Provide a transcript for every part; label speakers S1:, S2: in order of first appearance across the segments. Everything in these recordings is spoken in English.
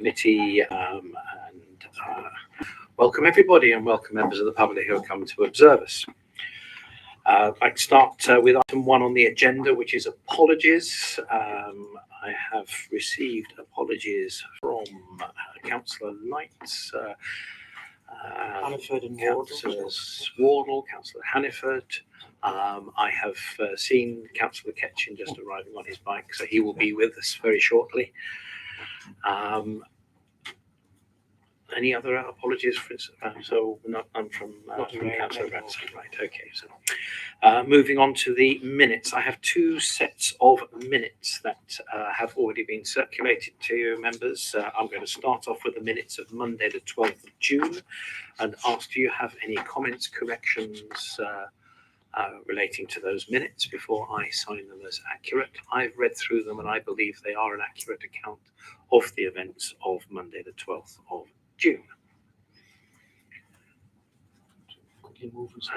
S1: committee, and welcome everybody and welcome members of the public who have come to observe us. I'd like to start with item 1 on the agenda, which is apologies. I have received apologies from Councillor Knights,
S2: Hanniford and
S1: Councillors Wardle, Councillor Hanniford. I have seen Councillor Ketchin just arriving on his bike, so he will be with us very shortly. Any other apologies? So none from Councillor Ransom, right? Okay. So moving on to the minutes, I have 2 sets of minutes that have already been circulated to you, members. I'm going to start off with the minutes of Monday, the 12th of June, and ask do you have any comments, corrections relating to those minutes before I sign them as accurate. I've read through them and I believe they are an accurate account of the events of Monday, the 12th of June.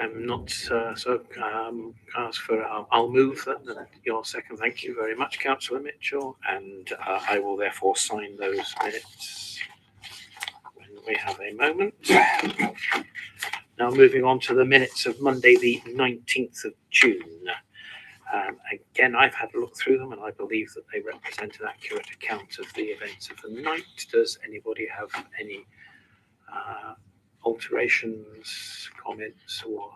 S1: I'm not ask for. I'll move that. Your second. Thank you very much, Councillor Mitchell, and I will therefore sign those minutes when we have a moment. Now moving on to the minutes of Monday, the 19th of June. Again, I've had a look through them and I believe that they represent an accurate account of the events of the night. Does anybody have any alterations, comments or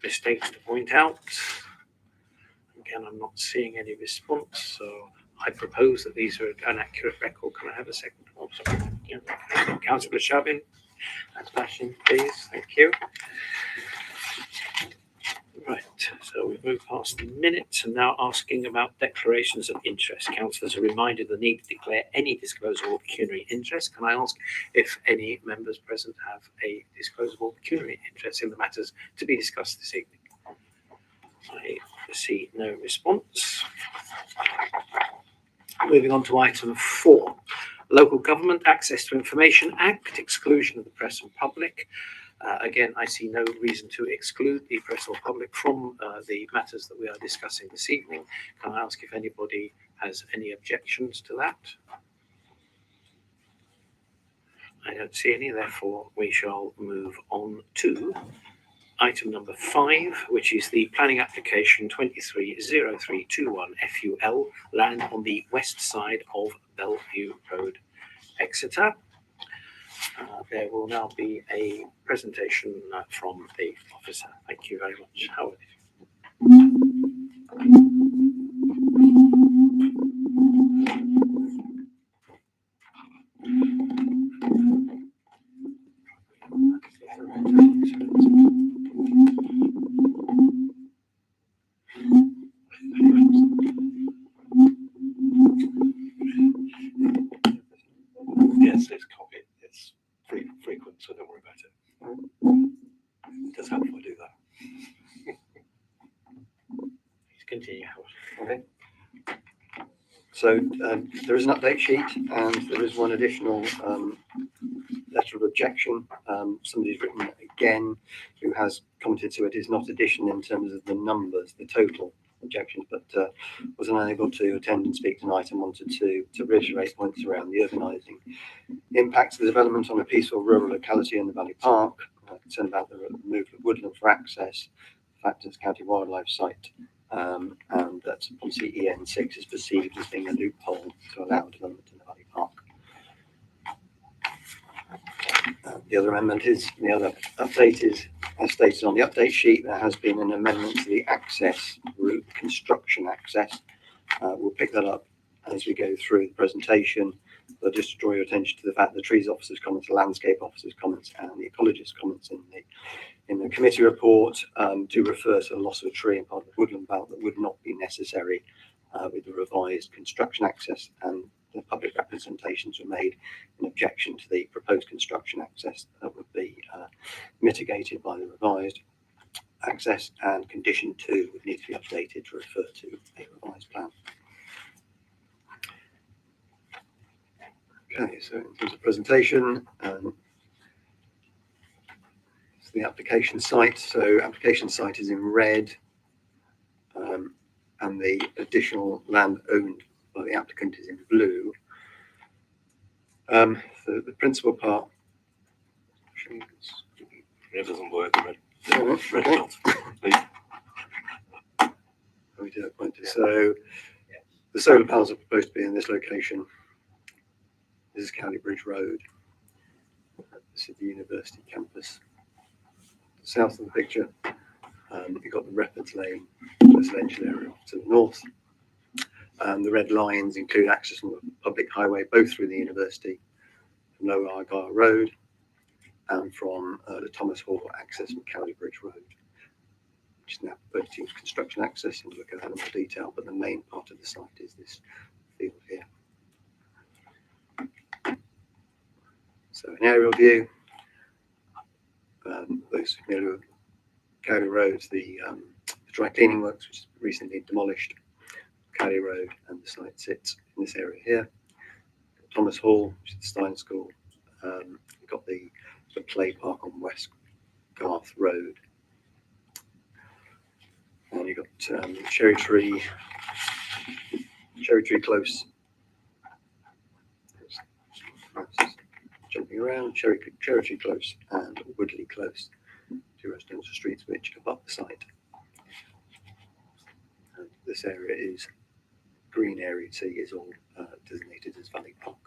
S1: mistakes to point out? Again, I'm not seeing any response, so I propose that these are an accurate record. Can I have a second? Oh, sorry. Yeah. Councillor Shabin, that's flashing, please. Thank you. Right, so we've moved past the minutes and now asking about declarations of interest. Councillors are reminded the need to declare any disclosable pecuniary interest. Can I ask if any members present have a disclosable pecuniary interest in the matters to be discussed this evening? I see no response. Moving on to item 4, Local Government Access to Information Act, exclusion of the press and public. Again, I see no reason to exclude the press or public from the matters that we are discussing this evening. Can I ask if anybody has any objections to that? I don't see any, therefore we shall move on to item number 5, which is the planning application 230321 FUL, land on the west side of Bellevue Road, Exeter. There will now be a presentation from the officer. Thank you very much. Howard.
S3: Yes, it's copied. It's frequent, so don't worry about it. It does help if I do that.
S1: Please continue, Howard.
S4: Okay. So there is an update sheet and there is one additional letter of objection. Somebody's written again who has commented, so it is not addition in terms of the numbers, the total objections, but was unable to attend and speak tonight and wanted to reiterate points around the urbanising impacts of the development on a peaceful rural locality in the Valley Park, concern about the removal of woodland for access, the fact it's county wildlife site, and that policy EN6 is perceived as being a loophole to allow development in the Valley Park. The other amendment is, the other update is, as stated on the update sheet, there has been an amendment to the access route, construction access. We'll pick that up as we go through the presentation, but just to draw your attention to the fact the trees officer's comments, the landscape officer's comments and the ecologist's comments in the committee report do refer to the loss of a tree and part of the woodland belt that would not be necessary with the revised construction access, and the public representations were made in objection to the proposed construction access that would be mitigated by the revised access, and condition 2 would need to be updated to refer to a revised plan. Okay, so in terms of presentation, it's the application site. So application site is in red, and the additional land owned by the applicant is in blue. The principal part.
S3: It doesn't work. Red
S4: Okay.
S3: dot. Please.
S4: We do it. So the solar panels are supposed to be in this location. This is County Bridge Road. This is the university campus. South of the picture, you've got the Records Lane residential area to the north. The red lines include access from the public highway, both through the university, from Lower Argyle Road, and from the Thomas Hall access from County Bridge Road, which is now put to construction access, and we'll look at that in more detail, but the main part of the site is this field here. So an aerial view, those familiar with County Road, the dry cleaning works, which has recently demolished County Road, and the site sits in this area here. Thomas Hall, which is the Stein School. We've got the play park on West Garth Road. And you've got Cherry Tree Close. Jumping around, Cherry Tree Close and Woodley Close, two residential streets which abut the site. And this area is green area C, is all designated as Valley Park.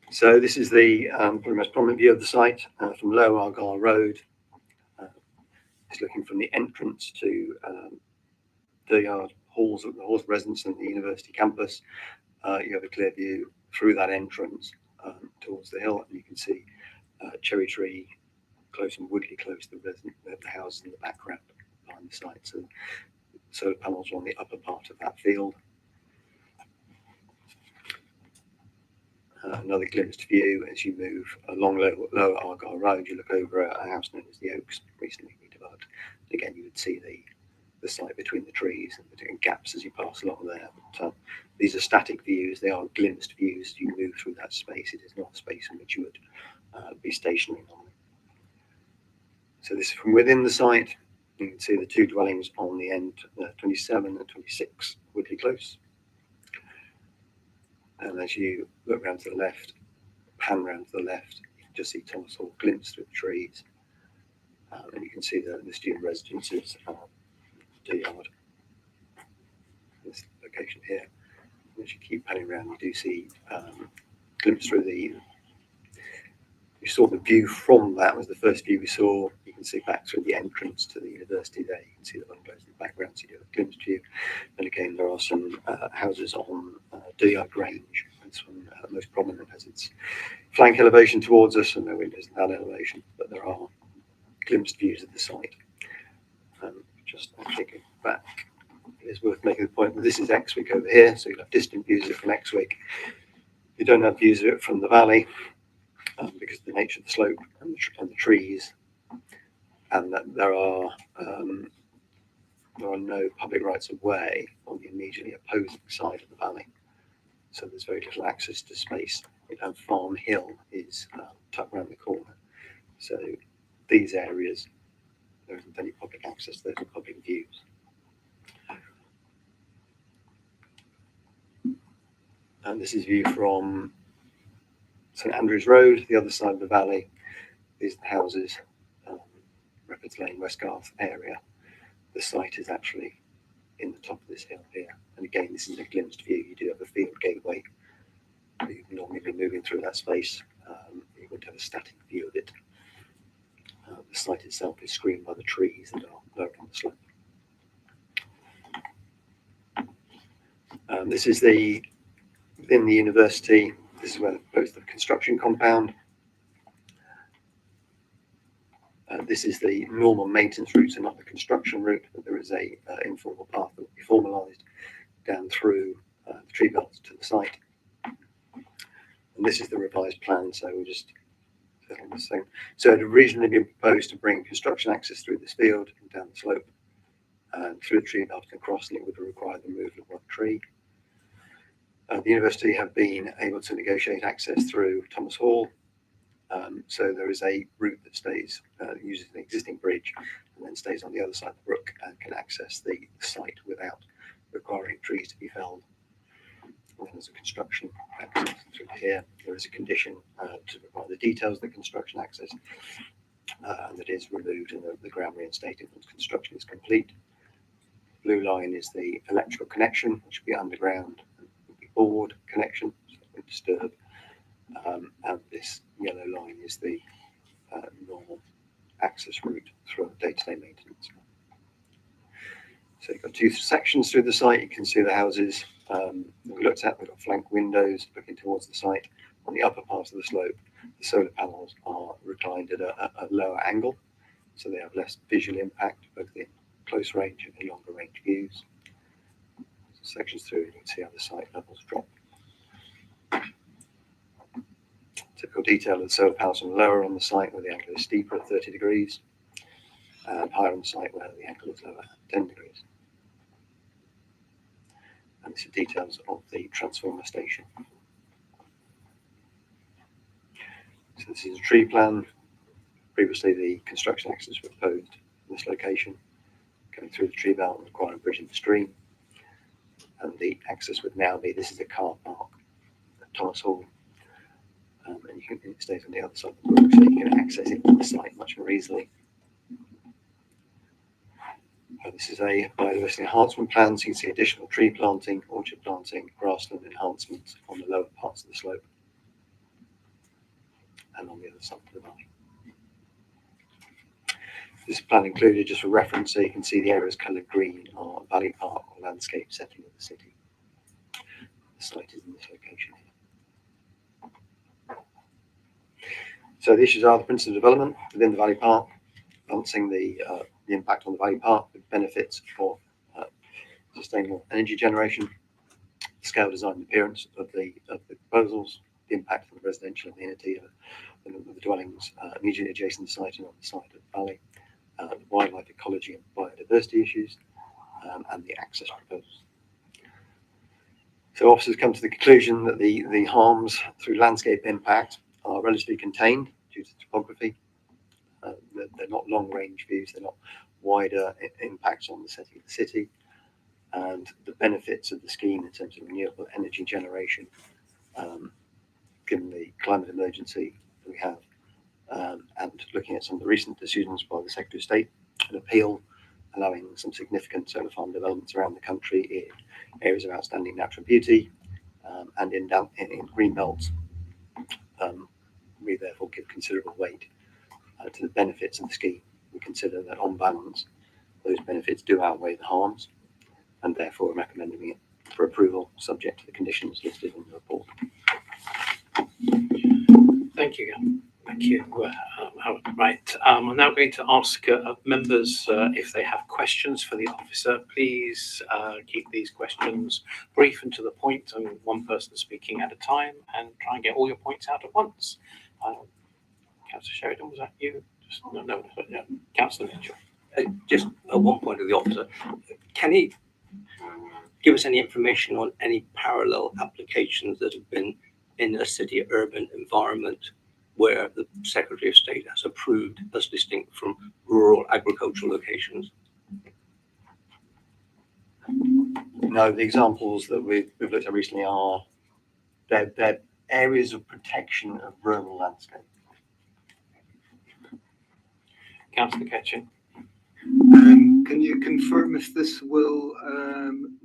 S4: So this is the probably most prominent view of the site from Lower Argyle Road. It's looking from the entrance to the halls of the residence and the university campus. You have a clear view through that entrance towards the hill, and you can see Cherry Tree Close and Woodley Close, the houses in the background behind the site. So solar panels are on the upper part of that field. Another glimpsed view as you move along Lower Argyle Road, you look over a house known as the Oaks, recently redeveloped. Again, you would see the site between the trees and between gaps as you pass along there. But these are static views, they are glimpsed views. You move through that space, it is not a space in which you would be stationary normally. So this is from within the site. You can see the two dwellings on the end, 27 and 26 Woodley Close. And as you look round to the left, pan round to the left, you can just see Thomas Hall glimpsed through the trees. And you can see the student residences, the yard, this location here. And as you keep panning around, you do see glimpse through you saw the view from that was the first view we saw. You can see back through the entrance to the university there. You can see the bungalows in the background, so you have a glimpse view. And again, there are some houses on Duyard Grange. This one most prominent as its flank elevation towards us, and no windows in that elevation, but there are glimpsed views of the site. Just actually going back, it is worth making the point that this is Exwick over here, so you'll have distant views of it from Exwick. You don't have views of it from the valley because of the nature of the slope and the trees, and that there are no public rights of way on the immediately opposing side of the valley. So there's very little access to space. And Farm Hill is tucked around the corner. So these areas, there isn't any public access, those are public views. And this is view from St Andrews Road, the other side of the valley. These are the houses, Records Lane, West Garth area. The site is actually in the top of this hill here. And again, this is a glimpsed view. You do have a field gateway. You would normally be moving through that space. You wouldn't have a static view of it. The site itself is screened by the trees that are lower on the slope. This is within the university. This is where both the construction compound. This is the normal maintenance route, so not the construction route, but there is a informal path that will be formalised down through the tree belts to the site. And this is the revised plan, so we'll just on the same. So it had originally been proposed to bring construction access through this field and down the slope and through the tree belt and across, and it would require the removal of one tree. The university have been able to negotiate access through Thomas Hall. So there is a route that stays, uses an existing bridge and then stays on the other side of the brook and can access the site without requiring trees to be felled And then there's a construction access through here. There is a condition to provide the details of the construction access, and that is removed and the ground reinstated once construction is complete. Blue line is the electrical connection, which will be underground, and will be board connection, so it won't disturb. And this yellow line is the normal access route through day-to-day maintenance. So you've got two sections through the site. You can see the houses we looked at. We've got flank windows looking towards the site. On the upper part of the slope, the solar panels are reclined at a lower angle, so they have less visual impact, both in close range and in longer range views. Sections through, you can see how the site levels drop. Typical detail of the solar panels are lower on the site where the angle is steeper at 30 degrees, and higher on the site where the angle is lower at 10 degrees. And these are details of the transformer station. So this is a tree plan. Previously, the construction access was proposed in this location, going through the tree belt and requiring a bridge in the stream. And the access would now be, this is a car park at Thomas Hall. And it stays on the other side of the brook, so you can access it from the site much more easily. This is a biodiversity enhancement plan, so you can see additional tree planting, orchard planting, grassland enhancements on the lower parts of the slope and on the other side of the valley. This plan included, just for reference, so you can see the areas coloured green are valley park or landscape setting of the city. The site is in this location here. So the issues are the principal development within the valley park, balancing the impact on the valley park with benefits for sustainable energy generation, scale, design, and appearance of the proposals, the impact on the residential amenity of the dwellings immediately adjacent to the site and on the side of the valley, wildlife ecology and biodiversity issues, and the access proposals. So officers come to the conclusion that the harms through landscape impact are relatively contained due to topography. They're not long-range views, they're not wider impacts on the setting of the city, and the benefits of the scheme in terms of renewable energy generation, given the climate emergency that we have, and looking at some of the recent decisions by the Secretary of State, an appeal allowing some significant solar farm developments around the country in areas of outstanding natural beauty, and in green belts. We therefore give considerable weight to the benefits of the scheme. We consider that on balance, those benefits do outweigh the harms, and therefore recommending it for approval subject to the conditions listed in the report.
S1: Thank you. Thank you. Right. I'm now going to ask members if they have questions for the officer. Please keep these questions brief and to the point, and one person speaking at a time, and try and get all your points out at once. Councillor Sheridan, was that you? No. Councillor Mitchell.
S2: Just at one point of the officer, can he give us any information on any parallel applications that have been in a city urban environment where the Secretary of State has approved as distinct from rural agricultural locations?
S4: No, the examples that we've looked at recently are they're areas of protection of rural landscape.
S1: Councillor Ketchin.
S5: Can you confirm if this will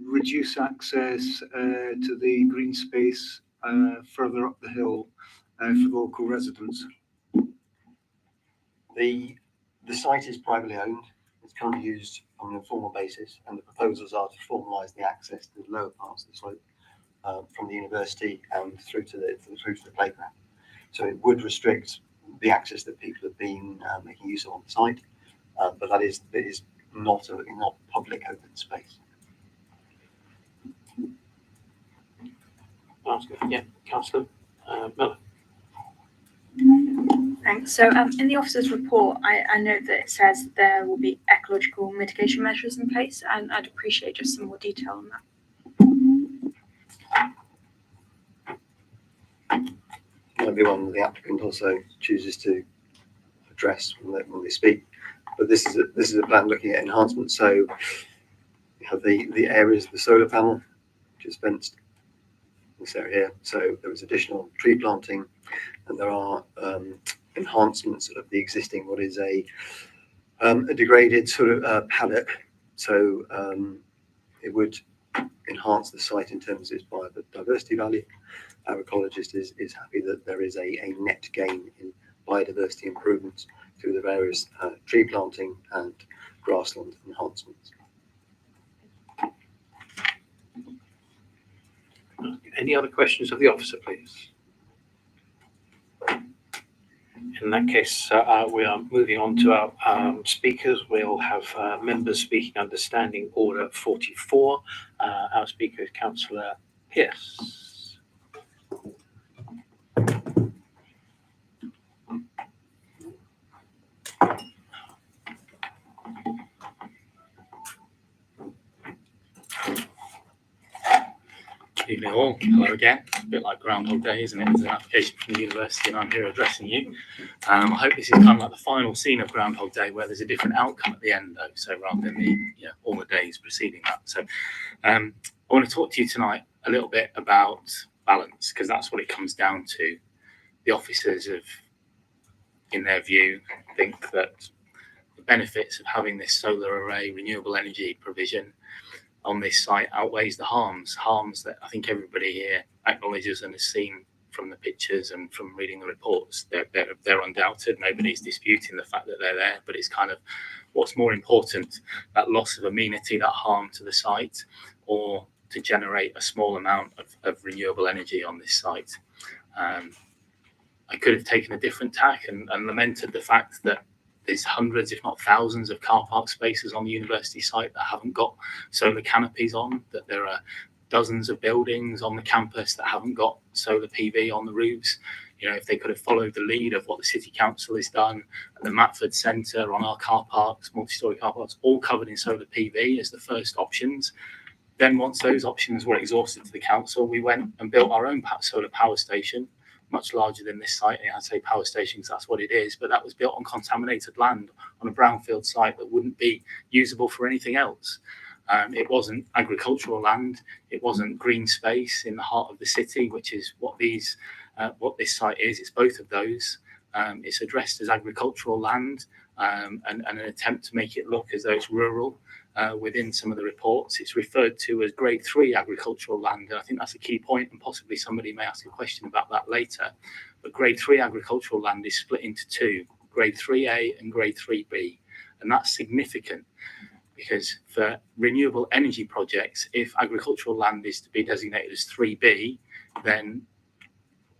S5: reduce access to the green space further up the hill for local residents?
S4: The site is privately owned. It's currently used on an informal basis, and the proposals are to formalise the access to the lower parts of the slope from the university and through to the playground. So it would restrict the access that people have been making use of on the site, but that is not public open space.
S1: Yeah, Councillor Miller.
S6: Thanks. So in the officer's report, I note that it says there will be ecological mitigation measures in place, and I'd appreciate just some more detail on that.
S4: Might be one the applicant also chooses to address when they speak. But this is a plan looking at enhancement. So you have the areas of the solar panel, which is fenced, this area here. So there is additional tree planting, and there are enhancements of the existing what is a degraded sort of paddock. So it would enhance the site in terms of its biodiversity value. Our ecologist is happy that there is a net gain in biodiversity improvements through the various tree planting and grassland enhancements.
S1: Any other questions of the officer, please? In that case, we are moving on to our speakers. We'll have members speaking under Standing Order 44. Our speaker is Councillor Pearce.
S7: Evening all. Hello again. A bit like Groundhog Day, isn't it? It's an application from the university and I'm here addressing you. I hope this is kind of like the final scene of Groundhog Day where there's a different outcome at the end though, so rather than the all the days preceding that. So I want to talk to you tonight a little bit about balance, because that's what it comes down to. The officers have, in their view, think that the benefits of having this solar array renewable energy provision on this site outweighs the harms that I think everybody here acknowledges and has seen from the pictures and from reading the reports. They're undoubted. Nobody's disputing the fact that they're there, but it's kind of what's more important, that loss of amenity, that harm to the site, or to generate a small amount of renewable energy on this site. I could have taken a different tack and lamented the fact that there's hundreds, if not thousands, of car park spaces on the university site that haven't got solar canopies on, that there are dozens of buildings on the campus that haven't got solar PV on the roofs. If they could have followed the lead of what the City Council has done at the Matford Centre, on our car parks, multi-storey car parks, all covered in solar PV as the first options. Then once those options were exhausted to the council, we went and built our own solar power station, much larger than this site. I say power station because that's what it is, but that was built on contaminated land on a brownfield site that wouldn't be usable for anything else. It wasn't agricultural land. It wasn't green space in the heart of the city, which is what this site is. It's both of those. It's addressed as agricultural land and an attempt to make it look as though it's rural. Within some of the reports, it's referred to as grade 3 agricultural land, and I think that's a key point, and possibly somebody may ask a question about that later. But grade 3 agricultural land is split into two, grade 3A and grade 3B, and that's significant because for renewable energy projects, if agricultural land is to be designated as 3B, then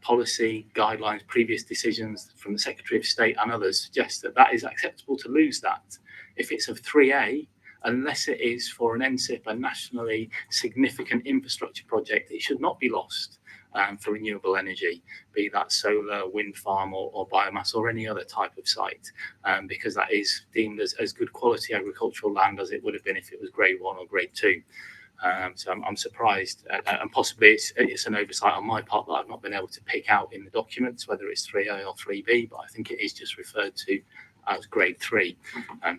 S7: policy guidelines, previous decisions from the Secretary of State and others suggest that that is acceptable to lose that. If it's of 3A, unless it is for an NSIP, a nationally significant infrastructure project, it should not be lost for renewable energy, be that solar, wind farm or biomass or any other type of site, because that is deemed as good quality agricultural land as it would have been if it was grade 1 or grade 2. So I'm surprised, and possibly it's an oversight on my part that I've not been able to pick out in the documents whether it's 3A or 3B, but I think it is just referred to as grade 3.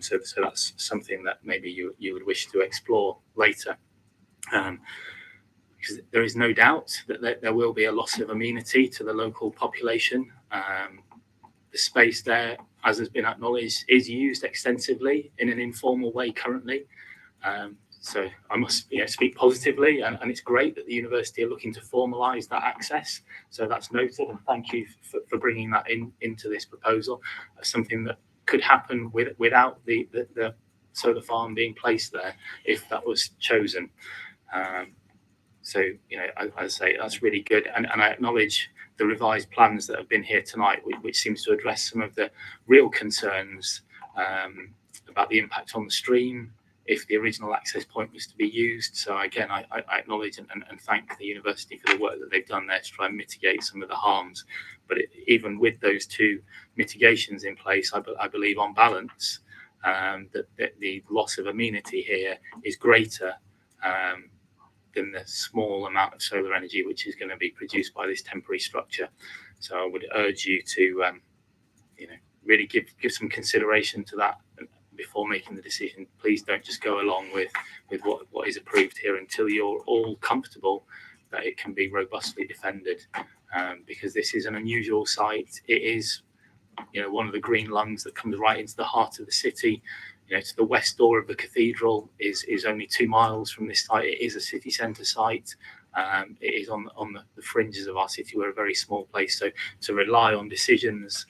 S7: So that's something that maybe you would wish to explore later. Because there is no doubt that there will be a loss of amenity to the local population. The space there, as has been acknowledged, is used extensively in an informal way currently. So I must speak positively, and it's great that the university are looking to formalise that access. So that's noted, and thank you for bringing that into this proposal. Something that could happen without the solar farm being placed there if that was chosen. So, as I say, that's really good. And I acknowledge the revised plans that have been here tonight, which seems to address some of the real concerns about the impact on the stream if the original access point was to be used. So again, I acknowledge and thank the university for the work that they've done there to try and mitigate some of the harms. But even with those two mitigations in place, I believe on balance that the loss of amenity here is greater than the small amount of solar energy which is going to be produced by this temporary structure. So I would urge you to really give some consideration to that before making the decision. Please don't just go along with what is approved here until you're all comfortable that it can be robustly defended, because this is an unusual site. It is, one of the green lungs that comes right into the heart of the city. To the west door of the cathedral is only 2 miles from this site. It is a city centre site. It is on the fringes of our city. We're a very small place, so to rely on decisions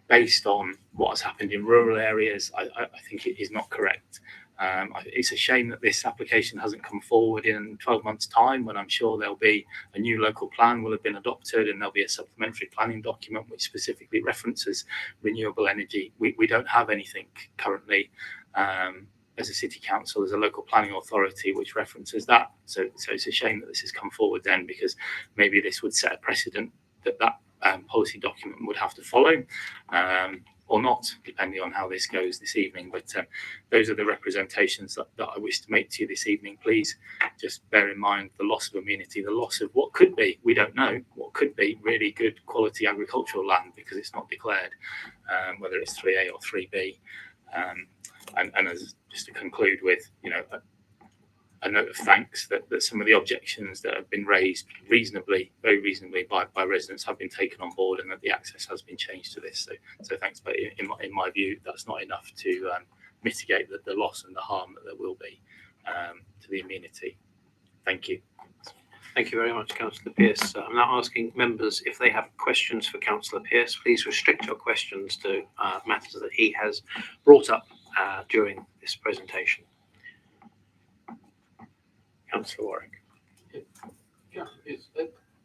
S7: based on what has happened in rural areas, I think it is not correct. It's a shame that this application hasn't come forward in 12 months' time, when I'm sure there'll be a new local plan will have been adopted, and there'll be a supplementary planning document which specifically references renewable energy. We don't have anything currently as a city council, as a local planning authority, which references that. So it's a shame that this has come forward then, because maybe this would set a precedent that policy document would have to follow. Or not, depending on how this goes this evening. But those are the representations that I wish to make to you this evening. Please just bear in mind the loss of amenity, the loss of what could be, we don't know, what could be really good quality agricultural land, because it's not declared, whether it's 3A or 3B. And as just to conclude with, a note of thanks that some of the objections that have been raised very reasonably by residents have been taken on board, and that the access has been changed to this. So thanks, but in my view, that's not enough to mitigate the loss and the harm that there will be to the amenity. Thank you.
S1: Thank you very much, Councillor Pearce. I'm now asking members if they have questions for Councillor Pearce. Please restrict your questions to matters that he has brought up during this presentation. Councillor Warwick.
S3: Yeah,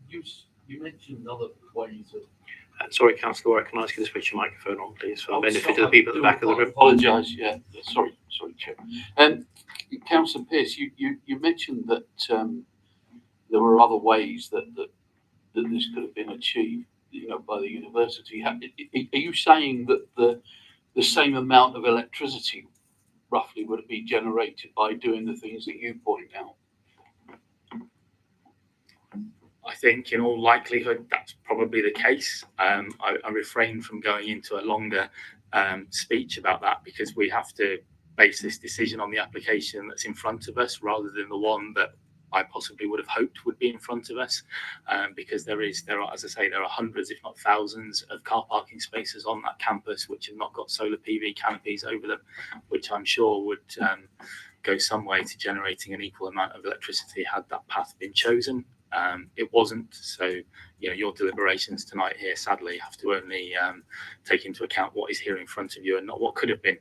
S3: you mentioned other ways of.
S1: Sorry, Councillor Warwick, can I ask you to switch your microphone on, please, for the benefit of the people at the back of the room?
S3: Apologise. Yeah, sorry, Chair. Councillor Pearce, you mentioned that there were other ways that this could have been achieved, by the university. Are you saying that the same amount of electricity roughly would be generated by doing the things that you point out?
S7: I think in all likelihood that's probably the case. I refrain from going into a longer speech about that, because we have to base this decision on the application that's in front of us, rather than the one that I possibly would have hoped would be in front of us, because there are, as I say, there are hundreds, if not thousands, of car parking spaces on that campus which have not got solar PV canopies over them, which I'm sure would go some way to generating an equal amount of electricity had that path been chosen. It wasn't, so your deliberations tonight here sadly have to only take into account what is here in front of you and not what could have been.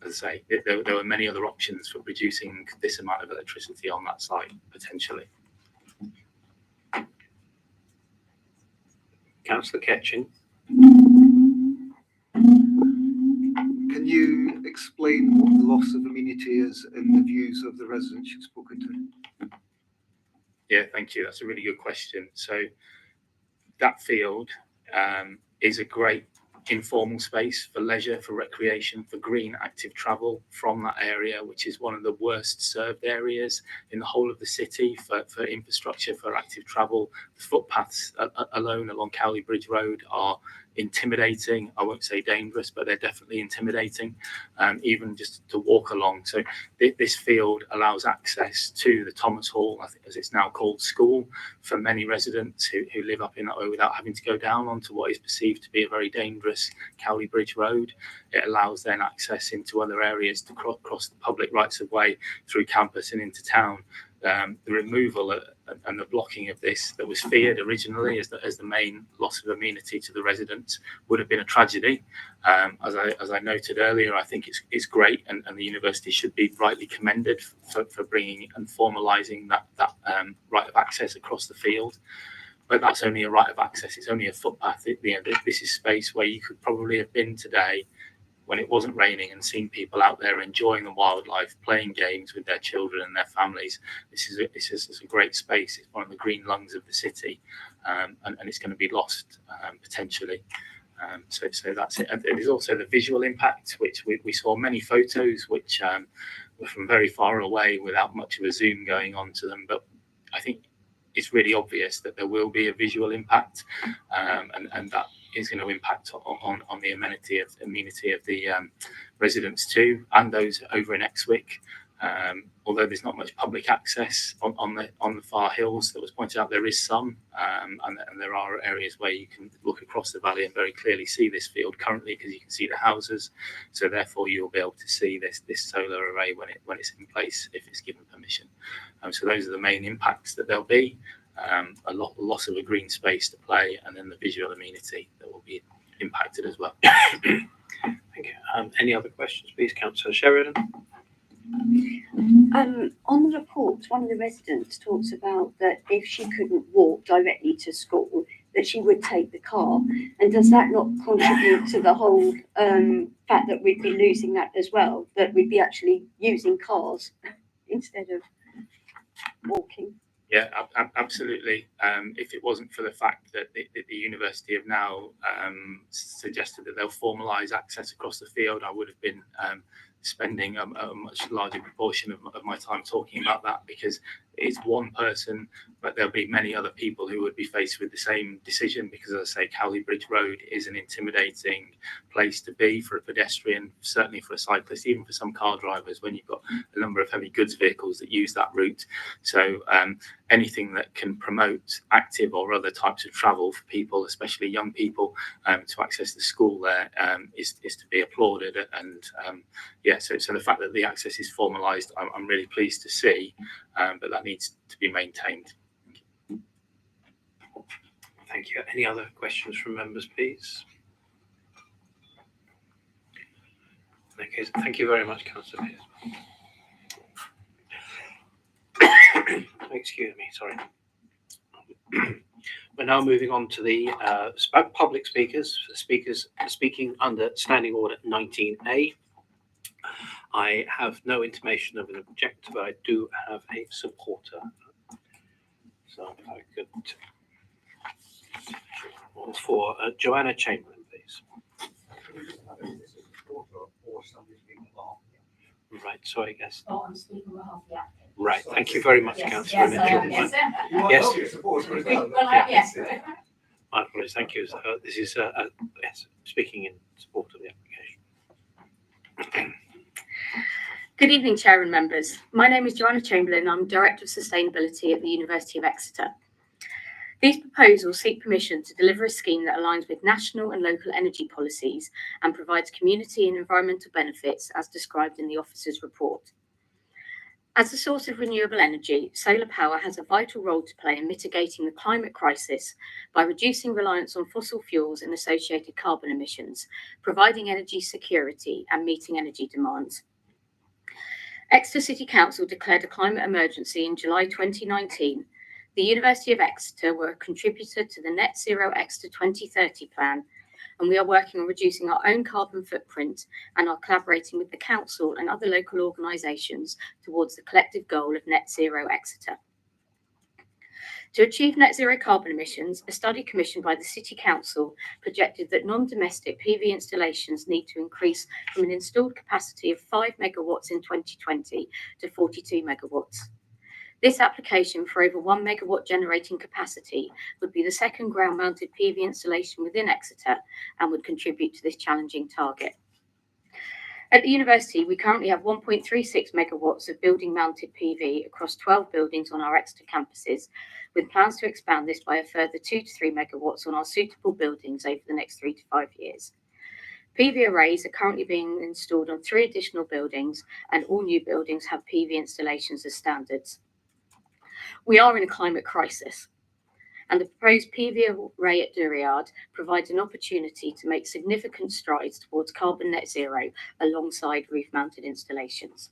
S7: As I say, there were many other options for producing this amount of electricity on that site, potentially.
S1: Councillor Ketching.
S5: Can you explain what the loss of amenity is in the views of the residents you've spoken to?
S7: Yeah, thank you. That's a really good question. So that field is a great informal space for leisure, for recreation, for green active travel from that area, which is one of the worst served areas in the whole of the city for infrastructure, for active travel. The footpaths alone along Cowley Bridge Road are intimidating. I won't say dangerous, but they're definitely intimidating, even just to walk along. So this field allows access to the Thomas Hall, I think as it's now called, school, for many residents who live up in that way without having to go down onto what is perceived to be a very dangerous Cowley Bridge Road. It allows then access into other areas to cross the public rights of way through campus and into town. The removal and the blocking of this that was feared originally as the main loss of amenity to the residents would have been a tragedy. As I noted earlier, I think it's great, and the university should be rightly commended for bringing and formalising that right of access across the field. But that's only a right of access. It's only a footpath. This is space where you could probably have been today when it wasn't raining and seen people out there enjoying the wildlife, playing games with their children and their families. This is a great space. It's one of the green lungs of the city, and it's going to be lost potentially. So that's it. And there's also the visual impact, which we saw many photos which were from very far away without much of a zoom going on to them. But I think it's really obvious that there will be a visual impact, and that is going to impact on the amenity of the residents too, and those over in Exwick. Although there's not much public access on the far hills that was pointed out, there is some, and there are areas where you can look across the valley and very clearly see this field currently, because you can see the houses. So therefore, you'll be able to see this solar array when it's in place, if it's given permission. So those are the main impacts that there'll be. A loss of a green space to play, and then the visual amenity that will be impacted as well.
S1: Thank you. Any other questions, please, Councillor Sheridan?
S8: On the report, one of the residents talks about that if she couldn't walk directly to school, that she would take the car. And does that not contribute to the whole fact that we'd be losing that as well, that we'd be actually using cars instead of walking?
S7: Yeah, absolutely. If it wasn't for the fact that the university have now suggested that they'll formalise access across the field, I would have been spending a much larger proportion of my time talking about that, because it's one person, but there'll be many other people who would be faced with the same decision, because, as I say, Cowley Bridge Road is an intimidating place to be for a pedestrian, certainly for a cyclist, even for some car drivers, when you've got a number of heavy goods vehicles that use that route. So anything that can promote active or other types of travel for people, especially young people, to access the school there is to be applauded. And so the fact that the access is formalised, I'm really pleased to see, but that needs to be maintained.
S1: Thank you. Any other questions from members, please? Okay, thank you very much, Councillor Pearce. Excuse me, sorry. We're now moving on to the public speakers speaking under Standing Order 19A. I have no intimation of an objector, but I do have a supporter. So if I could, for Joanna Chamberlain, please. Right, so I guess.
S9: Oh, I'm speaking on behalf of the applicant.
S1: Right, thank you very much,
S9: Yes,
S1: Councillor Mitchell.
S9: yes.
S1: Yes.
S9: Well, yes.
S1: My apologies, thank you. This is yes, speaking in support of the application.
S9: Good evening, Chair and members. My name is Joanna Chamberlain. I'm Director of Sustainability at the University of Exeter. These proposals seek permission to deliver a scheme that aligns with national and local energy policies and provides community and environmental benefits as described in the officer's report. As a source of renewable energy, solar power has a vital role to play in mitigating the climate crisis by reducing reliance on fossil fuels and associated carbon emissions, providing energy security and meeting energy demands. Exeter City Council declared a climate emergency in July 2019. The University of Exeter were a contributor to the Net Zero Exeter 2030 plan, and we are working on reducing our own carbon footprint and are collaborating with the council and other local organisations towards the collective goal of Net Zero Exeter. To achieve net zero carbon emissions, a study commissioned by the City Council projected that non-domestic PV installations need to increase from an installed capacity of 5 megawatts in 2020 to 42 megawatts. This application for over 1 megawatt generating capacity would be the second ground-mounted PV installation within Exeter and would contribute to this challenging target. At the university, we currently have 1.36 megawatts of building-mounted PV across 12 buildings on our Exeter campuses, with plans to expand this by a further 2 to 3 megawatts on our suitable buildings over the next 3 to 5 years. PV arrays are currently being installed on 3 additional buildings, and all new buildings have PV installations as standards. We are in a climate crisis, and the proposed PV array at Duriard provides an opportunity to make significant strides towards carbon net zero alongside roof-mounted installations.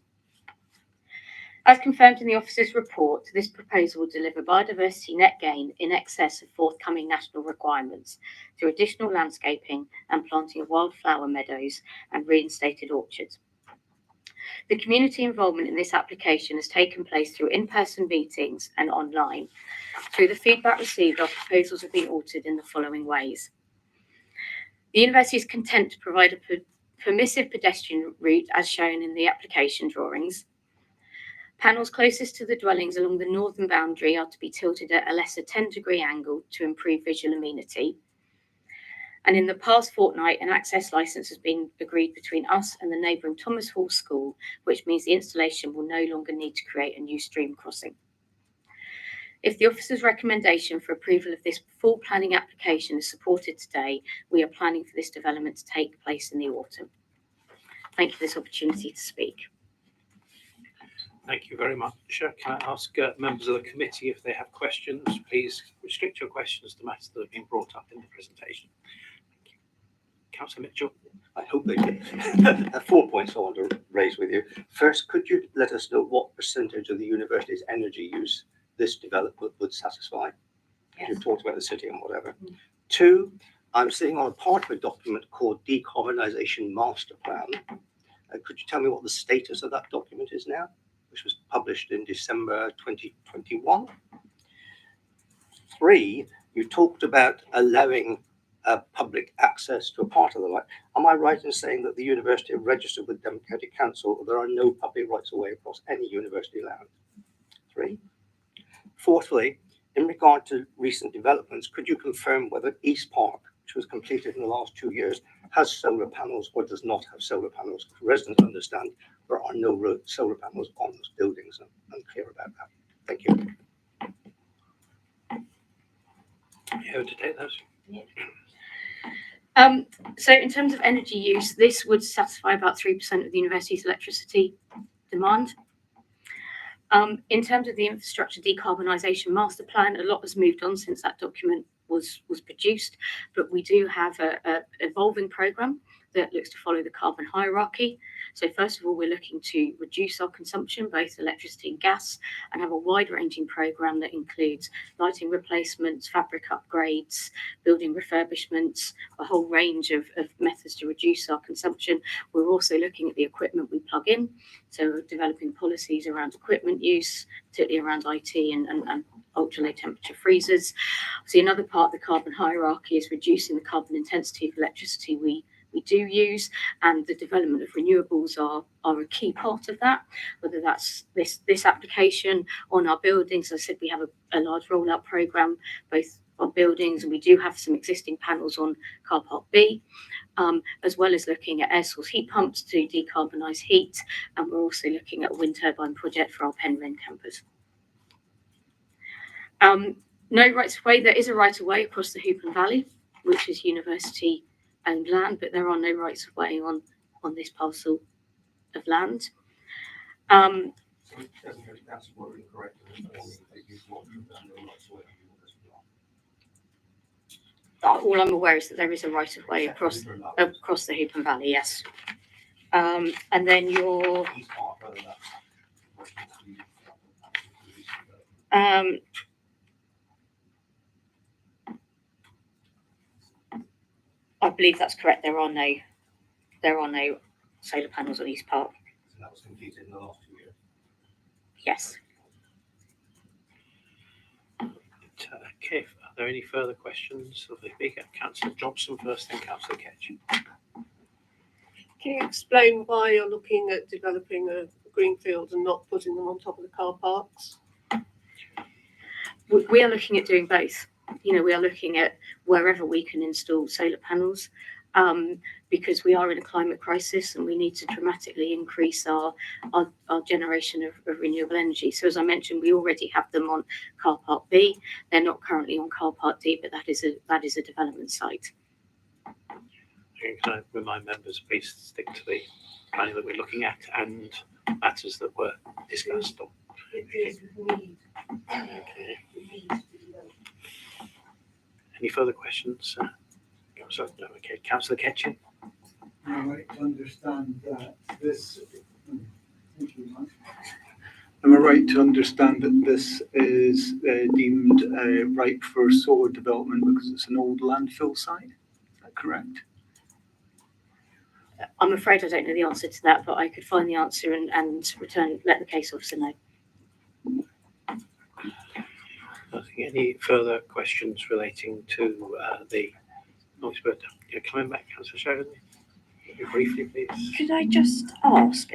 S9: As confirmed in the officer's report, this proposal will deliver biodiversity net gain in excess of forthcoming national requirements through additional landscaping and planting of wildflower meadows and reinstated orchards. The community involvement in this application has taken place through in-person meetings and online. Through the feedback received, our proposals have been altered in the following ways. The university is content to provide a permissive pedestrian route as shown in the application drawings. Panels closest to the dwellings along the northern boundary are to be tilted at a lesser 10-degree angle to improve visual amenity. And in the past fortnight, an access licence has been agreed between us and the neighbouring Thomas Hall School, which means the installation will no longer need to create a new stream crossing. If the officer's recommendation for approval of this full planning application is supported today, we are planning for this development to take place in the autumn. Thank you for this opportunity to speak.
S1: Thank you very much. Can I ask members of the committee if they have questions? Please restrict your questions to matters that have been brought up in the presentation. Thank you. Councillor Mitchell.
S2: I hope they did. 4 points I want to raise with you. First, could you let us know what percentage of the university's energy use this development would satisfy?
S9: Yes.
S2: You've talked about the city and whatever. 2, I'm sitting on a part of a document called Decarbonisation Master Plan. Could you tell me what the status of that document is now, which was published in December 2021? 3, you talked about allowing public access to a part of the line. Am I right in saying that the university have registered with Democratic Council, there are no public rights of way across any university land? 3. Fourthly, in regard to recent developments, could you confirm whether East Park, which was completed in the last 2 years, has solar panels or does not have solar panels? Residents understand there are no solar panels on those buildings. I'm clear about that. Thank you.
S1: You able to take those?
S9: Yeah. So in terms of energy use, this would satisfy about 3% of the university's electricity demand. In terms of the infrastructure decarbonisation master plan, a lot has moved on since that document was produced, but we do have a evolving programme that looks to follow the carbon hierarchy. So first of all, we're looking to reduce our consumption, both electricity and gas, and have a wide-ranging programme that includes lighting replacements, fabric upgrades, building refurbishments, a whole range of methods to reduce our consumption. We're also looking at the equipment we plug in, so we're developing policies around equipment use, particularly around IT and ultra-low temperature freezers. So another part of the carbon hierarchy is reducing the carbon intensity of electricity we do use, and the development of renewables are a key part of that, whether that's this application on our buildings. As I said, we have a large rollout programme, both on buildings, and we do have some existing panels on car park B, as well as looking at air source heat pumps to decarbonise heat, and we're also looking at a wind turbine project for our Penryn campus. No rights of way. There is a right of way across the Hoopland Valley, which is university owned land, but there are no rights of way on this parcel of land. All I'm aware is that there is a right of way across the Hoopland Valley, yes. And then your I believe that's correct. There are no solar panels on East Park.
S2: So that was completed in the last 2 years.
S9: Yes.
S1: Okay, are there any further questions of the speaker? Councillor Johnson first, then Councillor Ketch.
S10: Can you explain why you're looking at developing a greenfield and not putting them on top of the car parks?
S9: We are looking at doing both. We are looking at wherever we can install solar panels, because we are in a climate crisis and we need to dramatically increase our generation of renewable energy. So as I mentioned, we already have them on car park B. They're not currently on car park D, but that is a development site.
S1: Can I remind members, please stick to the planning that we're looking at and matters that were discussed. Okay. Any further questions? Sorry, no, okay. Councillor Ketchin.
S5: Am I right to understand that this? Thank you, Mike. Am I right to understand that this is deemed ripe for solar development because it's an old landfill site? Is that correct?
S9: I'm afraid I don't know the answer to that, but I could find the answer and let the case officer know.
S1: Any further questions relating to the noise? But coming back, Councillor Sheridan, briefly, please.
S8: Could I just ask,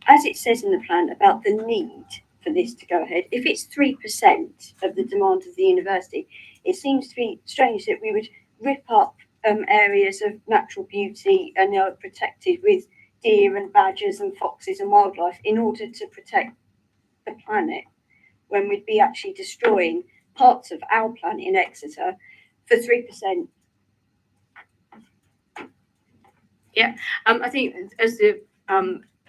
S8: as it says in the plan about the need for this to go ahead, if it's 3% of the demand of the university, it seems to be strange that we would rip up areas of natural beauty and are protected with deer and badgers and foxes and wildlife in order to protect the planet, when we'd be actually destroying parts of our planet in Exeter for 3%.
S9: I think as the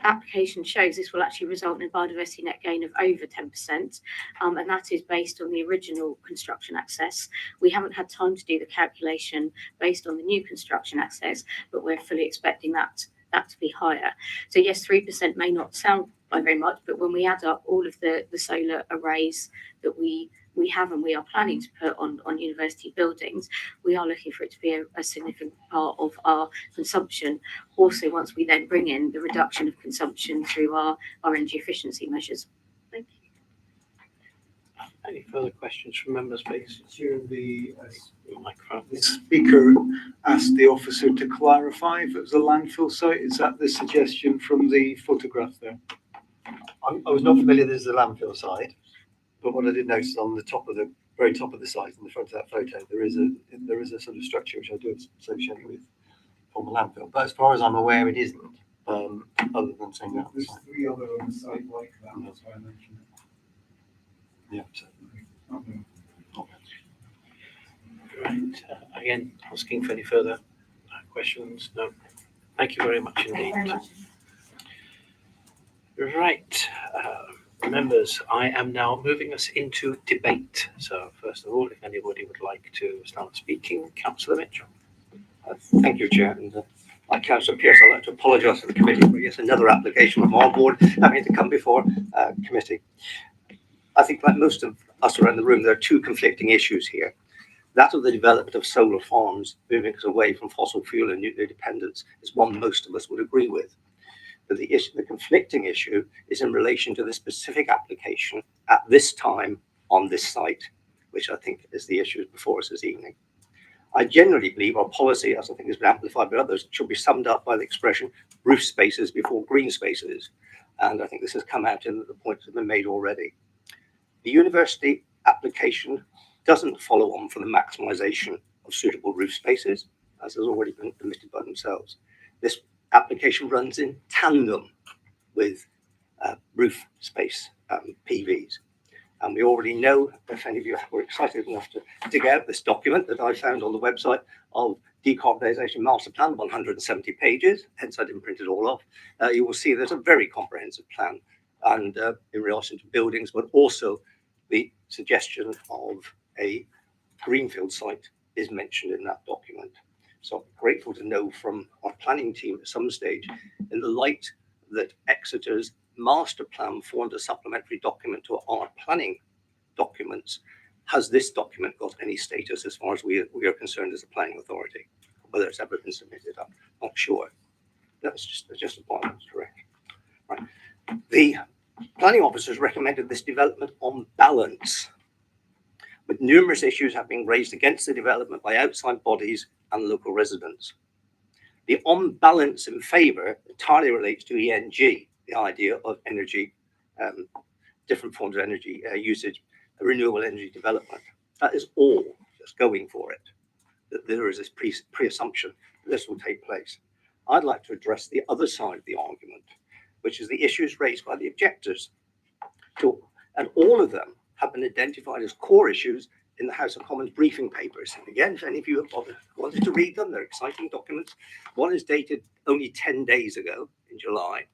S9: application shows, this will actually result in a biodiversity net gain of over 10%, and that is based on the original construction access. We haven't had time to do the calculation based on the new construction access, but we're fully expecting that to be higher. So yes, 3% may not sound like very much, but when we add up all of the solar arrays that we have and we are planning to put on university buildings, we are looking for it to be a significant part of our consumption. Also, once we then bring in the reduction of consumption through our energy efficiency measures. Thank you.
S1: Any further questions from members, please?
S5: Chair, the
S1: Microphone.
S5: speaker asked the officer to clarify if it was a landfill site. Is that the suggestion from the photograph there?
S4: I was not familiar this is a landfill site, but what I did notice on the very top of the site, in the front of that photo, there is a sort of structure which I do associate with former landfill. But as far as I'm aware, it isn't. Other than saying that.
S5: There's 3 other on the site like that. That's why I mentioned it.
S4: Yeah. So.
S1: Right. Again, asking for any further questions? No. Thank you very much indeed.
S9: Thank you very much.
S1: Right. Members, I am now moving us into debate. So first of all, if anybody would like to start speaking, Councillor Mitchell.
S2: Thank you, Chair. And like Councillor Pearce, I'd like to apologise to the committee for yet another application from our board having to come before committee. I think, like most of us around the room, there are 2 conflicting issues here. That of the development of solar farms moving us away from fossil fuel and nuclear dependence is one most of us would agree with. But the conflicting issue is in relation to the specific application at this time on this site, which I think is the issue before us this evening. I generally believe our policy, as I think has been amplified by others, should be summed up by the expression roof spaces before green spaces. And I think this has come out in the points that have been made already. The university application doesn't follow on from the maximisation of suitable roof spaces, as has already been admitted by themselves. This application runs in tandem with roof space PVs. And we already know, if any of you were excited enough to dig out this document that I found on the website of Decarbonisation Master Plan, 170 pages, hence I didn't print it all off, you will see there's a very comprehensive plan and in relation to buildings, but also the suggestion of a greenfield site is mentioned in that document. So I'm grateful to know from our planning team at some stage, in the light that Exeter's master plan formed a supplementary document to our planning documents, has this document got any status as far as we are concerned as a planning authority? Whether it's ever been submitted, I'm not sure. That's just a point that's correct. Right. The planning officers recommended this development on balance, with numerous issues have been raised against the development by outside bodies and local residents. The on balance in favour entirely relates to ENG, the idea of energy, different forms of energy usage, renewable energy development. That is all that's going for it, that there is this pre-assumption that this will take place. I'd like to address the other side of the argument, which is the issues raised by the objectors. And all of them have been identified as core issues in the House of Commons briefing papers. And again, if any of you have wanted to read them, they're exciting documents. One is dated only 10 days ago in July,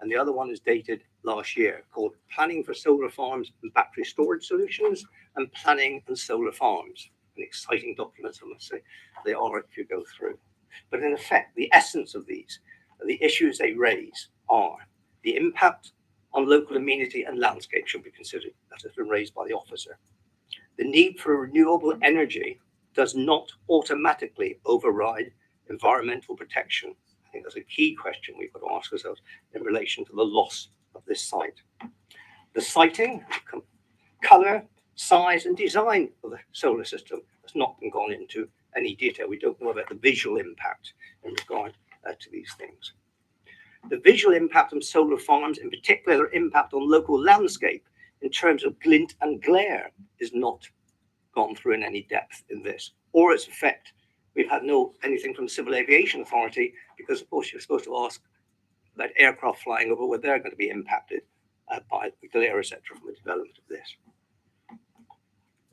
S2: and the other one is dated last year, called Planning for Solar Farms and Battery Storage Solutions and Planning and Solar Farms. An exciting documents, I must say. They are if you go through. But in effect, the essence of these, the issues they raise are the impact on local amenity and landscape should be considered. That has been raised by the officer. The need for renewable energy does not automatically override environmental protection. I think that's a key question we've got to ask ourselves in relation to the loss of this site. The siting, colour, size and design of the solar system has not been gone into any detail. We don't know about the visual impact in regard to these things. The visual impact on solar farms, in particular their impact on local landscape in terms of glint and glare, is not gone through in any depth in this, or its effect We've had anything from the Civil Aviation Authority, because of course you're supposed to ask about aircraft flying over where they're going to be impacted by the glare, etc., from the development of this.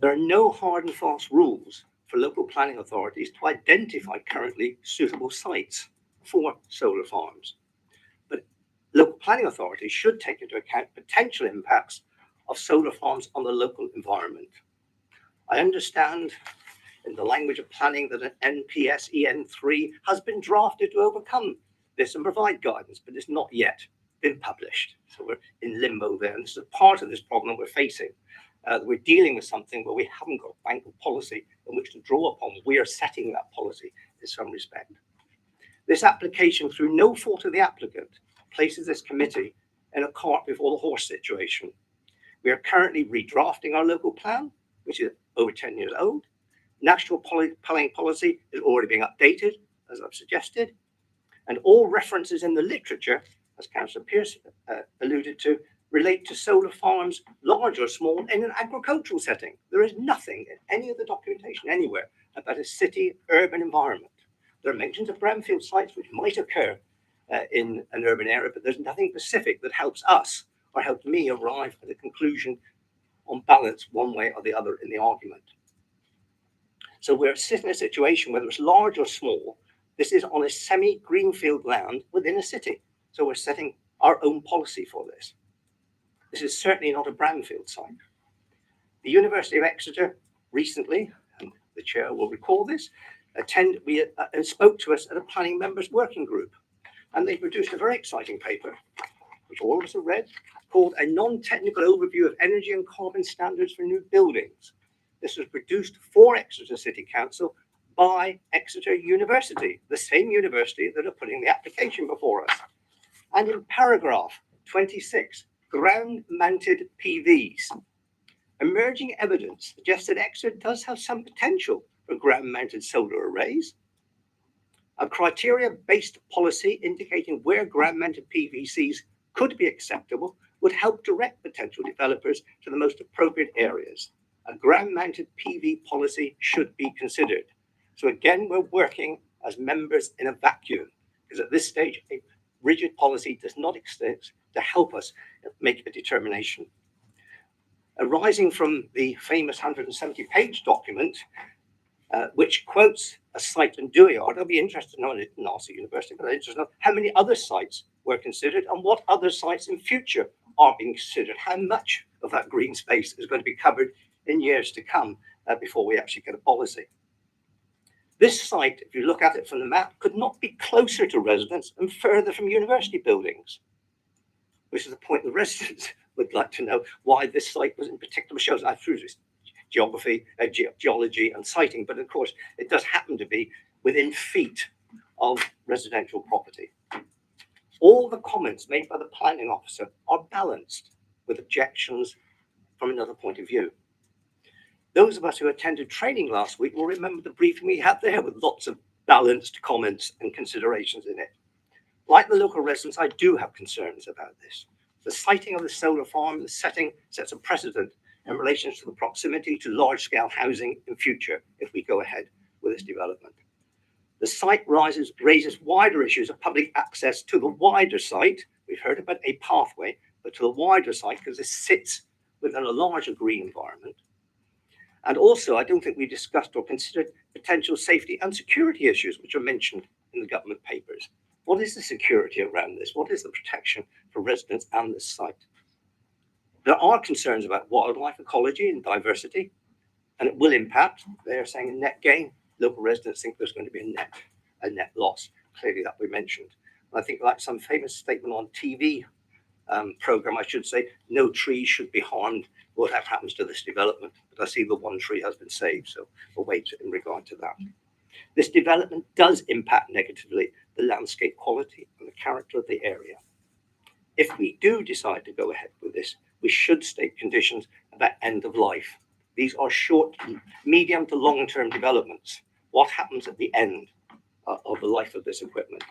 S2: There are no hard and fast rules for local planning authorities to identify currently suitable sites for solar farms. But local planning authorities should take into account potential impacts of solar farms on the local environment. I understand in the language of planning that an NPS EN3 has been drafted to overcome this and provide guidance, but it's not yet been published. So we're in limbo there. And this is a part of this problem that we're facing. We're dealing with something where we haven't got a bank of policy in which to draw upon. We are setting that policy in some respect. This application, through no fault of the applicant, places this committee in a cart before the horse situation. We are currently redrafting our local plan, which is over 10 years old. National planning policy is already being updated, as I've suggested. And all references in the literature, as Councillor Pearce alluded to, relate to solar farms, large or small, in an agricultural setting. There is nothing in any of the documentation anywhere about a city urban environment. There are mentions of brownfield sites which might occur in an urban area, but there's nothing specific that helps us or helped me arrive at a conclusion on balance one way or the other in the argument. So we're sitting in a situation, whether it's large or small, this is on a semi-greenfield land within a city. So we're setting our own policy for this. This is certainly not a brownfield site. The University of Exeter recently, and the chair will recall this, spoke to us at a planning members working group. And they produced a very exciting paper, which all of us have read, called A Non-Technical Overview of Energy and Carbon Standards for New Buildings. This was produced for Exeter City Council by Exeter University, the same university that are putting the application before us. And in paragraph 26, ground-mounted PVs. Emerging evidence suggests that Exeter does have some potential for ground-mounted solar arrays. A criteria-based policy indicating where ground-mounted PVCs could be acceptable would help direct potential developers to the most appropriate areas. A ground-mounted PV policy should be considered. So again, we're working as members in a vacuum, because at this stage, a rigid policy does not exist to help us make a determination. Arising from the famous 170-page document, which quotes a site in Dooyard, I'll be interested to know, in Narsey University, but I'm interested to know how many other sites were considered and what other sites in future are being considered. How much of that green space is going to be covered in years to come before we actually get a policy. This site, if you look at it from the map, could not be closer to residents and further from university buildings, which is the point the residents would like to know why this site was in particular chosen. I threw this geography, geology and siting, but of course it does happen to be within feet of residential property. All the comments made by the planning officer are balanced with objections from another point of view. Those of us who attended training last week will remember the briefing we had there with lots of balanced comments and considerations in it. Like the local residents, I do have concerns about this. The siting of the solar farm, the setting sets a precedent in relation to the proximity to large-scale housing in future if we go ahead with this development. The site raises wider issues of public access to the wider site. We've heard about a pathway, but to the wider site because this sits within a larger green environment. And also, I don't think we discussed or considered potential safety and security issues, which are mentioned in the government papers. What is the security around this? What is the protection for residents and this site? There are concerns about wildlife ecology and diversity, and it will impact. They are saying a net gain. Local residents think there's going to be a net loss. Clearly, that we mentioned. And I think, like some famous statement on TV program, I should say, no trees should be harmed. Whatever happens to this development, but I see the one tree has been saved, so we'll wait in regard to that. This development does impact negatively the landscape quality and the character of the area. If we do decide to go ahead with this, we should state conditions about end of life. These are short, medium to long-term developments. What happens at the end of the life of this equipment?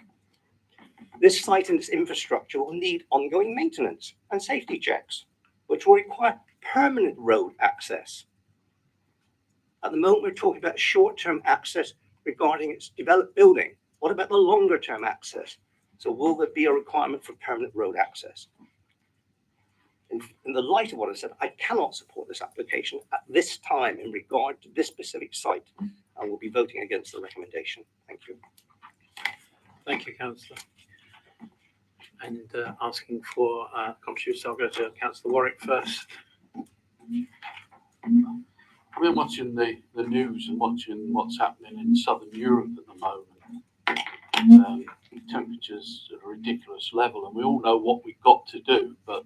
S2: This site and its infrastructure will need ongoing maintenance and safety checks, which will require permanent road access. At the moment, we're talking about short-term access regarding its developed building? What about the longer term access? So will there be a requirement for permanent road access? In the light of what I said, I cannot support this application at this time in regard to this specific site, and will be voting against the recommendation. Thank you.
S1: Thank you, councillor. And asking for contributions, I'll go to councillor Warwick first.
S3: I've been watching the news and watching what's happening in Southern Europe at the moment. Temperatures at a ridiculous level, and we all know what we've got to do, but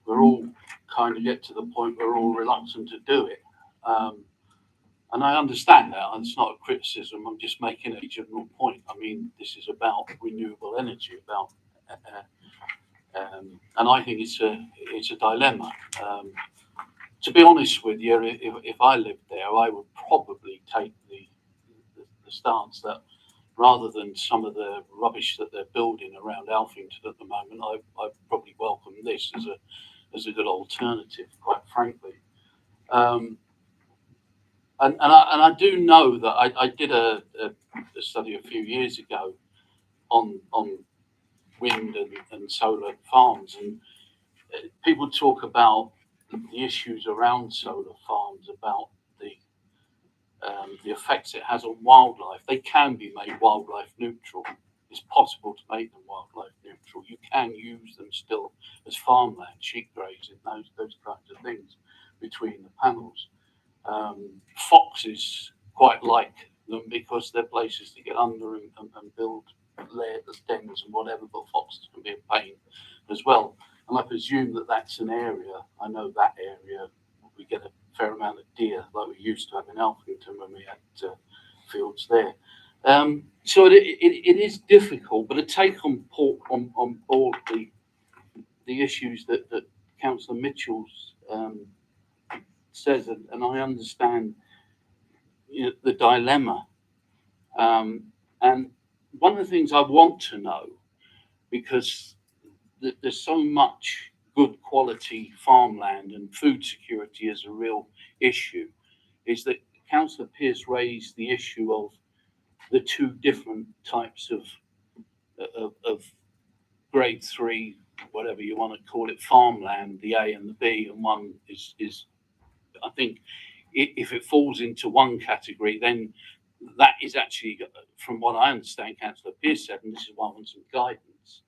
S3: we're all kind of get to the point where we're all reluctant to do it. And I understand that, and it's not a criticism, I'm just making a general point. I mean, this is about renewable energy, about and I think it's a dilemma. To be honest with you, if I lived there, I would probably take the stance that rather than some of the rubbish that they're building around Alphington at the moment, I probably welcome this as a good alternative, quite frankly. And I do know that I did a study a few years ago on wind and solar farms, and people talk about the issues around solar farms, about the effects it has on wildlife. They can be made wildlife neutral. It's possible to make them wildlife neutral. You can use them still as farmland, sheep grazing, those kinds of things between the panels. Foxes quite like them because they're places to get under and build layers, dens and whatever, but foxes can be a pain as well. And I presume that that's an area, I know that area, we get a fair amount of deer like we used to have in Alphington when we had fields there. So it is difficult, but to take on board the issues that Councillor Mitchell's says, and I understand the dilemma. And one of the things I want to know, because there's so much good quality farmland and food security is a real issue, is that Councillor Pearce raised the issue of the two different types of grade 3, whatever you want to call it, farmland, the A and the B, and one is I think if it falls into one category, then that is actually, from what I understand, Councillor Pearce said, and this is why I want some guidance,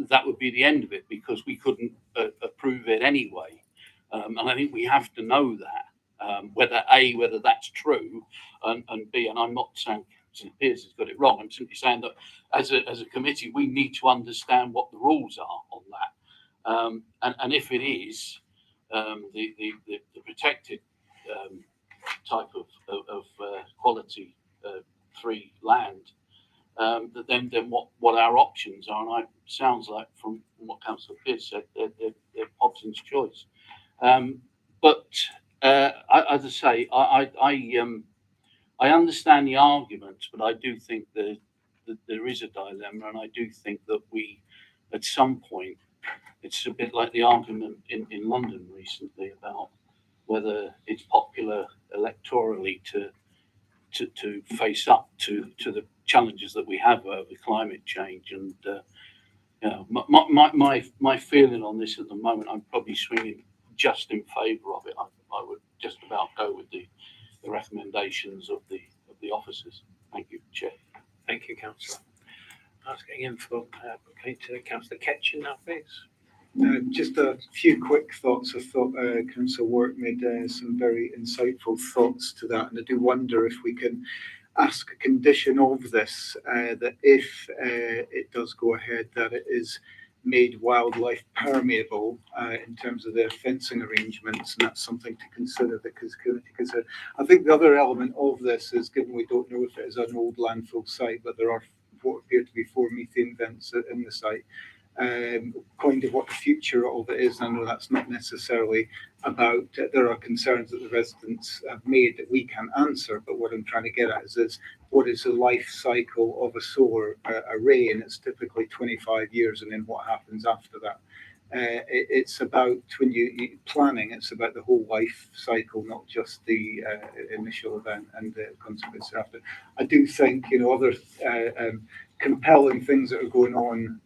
S3: that would be the end of it, because we couldn't approve it anyway. And I think we have to know that, whether that's true, and B, and I'm not saying Councillor Pearce has got it wrong, I'm simply saying that as a committee, we need to understand what the rules are on that. And if it is the protected type of quality 3 land, then what our options are, and it sounds like from what Councillor Pearce said, they're Hobson's choice. But as I say, I understand the arguments, but I do think that there is a dilemma, and I do think that we, at some point, it's a bit like the argument in London recently about whether it's popular electorally to face up to the challenges that we have over climate change. And my feeling on this at the moment, I'm probably swinging just in favour of it. I would just about go with the recommendations of the officers. Thank you, Chair.
S1: Thank you, councillor. Asking in for Councillor Ketchin now, please.
S5: Just a few quick thoughts. I thought Councillor Warwick made some very insightful thoughts to that, and I do wonder if we can ask a condition of this, that if it does go ahead, that it is made wildlife permeable in terms of their fencing arrangements, and that's something to consider, because I think the other element of this is, given we don't know if it is an old landfill site, but there are what appear to be 4 methane vents in the site, kind of what the future of it is. I know that's not necessarily about, there are concerns that the residents have made that we can't answer, but what I'm trying to get at is what is the life cycle of a solar array, and it's typically 25 years, and then what happens after that. it's about when you planning, it's about the whole life cycle, not just the initial event and the consequences after. I do think, other compelling things that are going on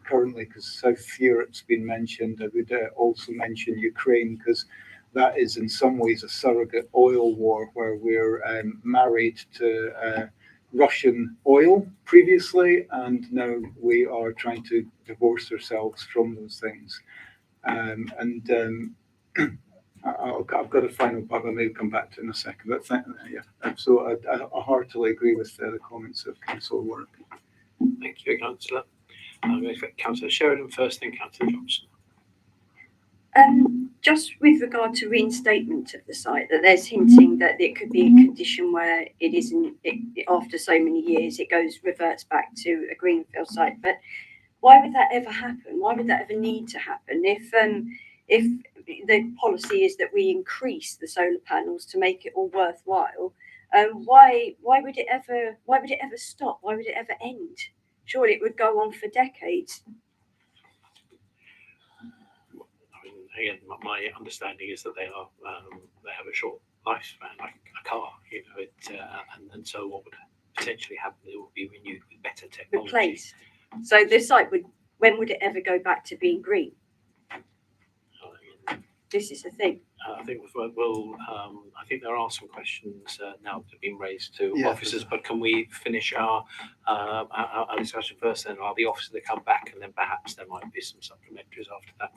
S5: currently, because South Europe's been mentioned. I would also mention Ukraine, because that is in some ways a surrogate oil war where we're married to Russian oil previously, and now we are trying to divorce ourselves from those things. I've got a final part I may come back to in a second, but so I heartily agree with the comments of Councillor Warwick.
S1: Thank you, Councillor. I'm going to get Councillor Sheridan first, then Councillor Johnson.
S8: Just with regard to reinstatement of the site, that there's hinting that it could be a condition where it isn't, after so many years, reverts back to a greenfield site. But why would that ever happen? Why would that ever need to happen? If the policy is that we increase the solar panels to make it all worthwhile, why would it ever stop? Why would it ever end? Surely it would go on for decades.
S1: Again, my understanding is that they have a short lifespan, like a car, and so what would potentially happen? It would be renewed with better technology.
S8: Replaced. So the site when would it ever go back to being green? This is the thing.
S1: I think I think there are some questions now that have been raised to
S4: Yeah.
S1: officers, but can we finish our discussion first, then allow the officer to come back, and then perhaps there might be some supplementaries after that.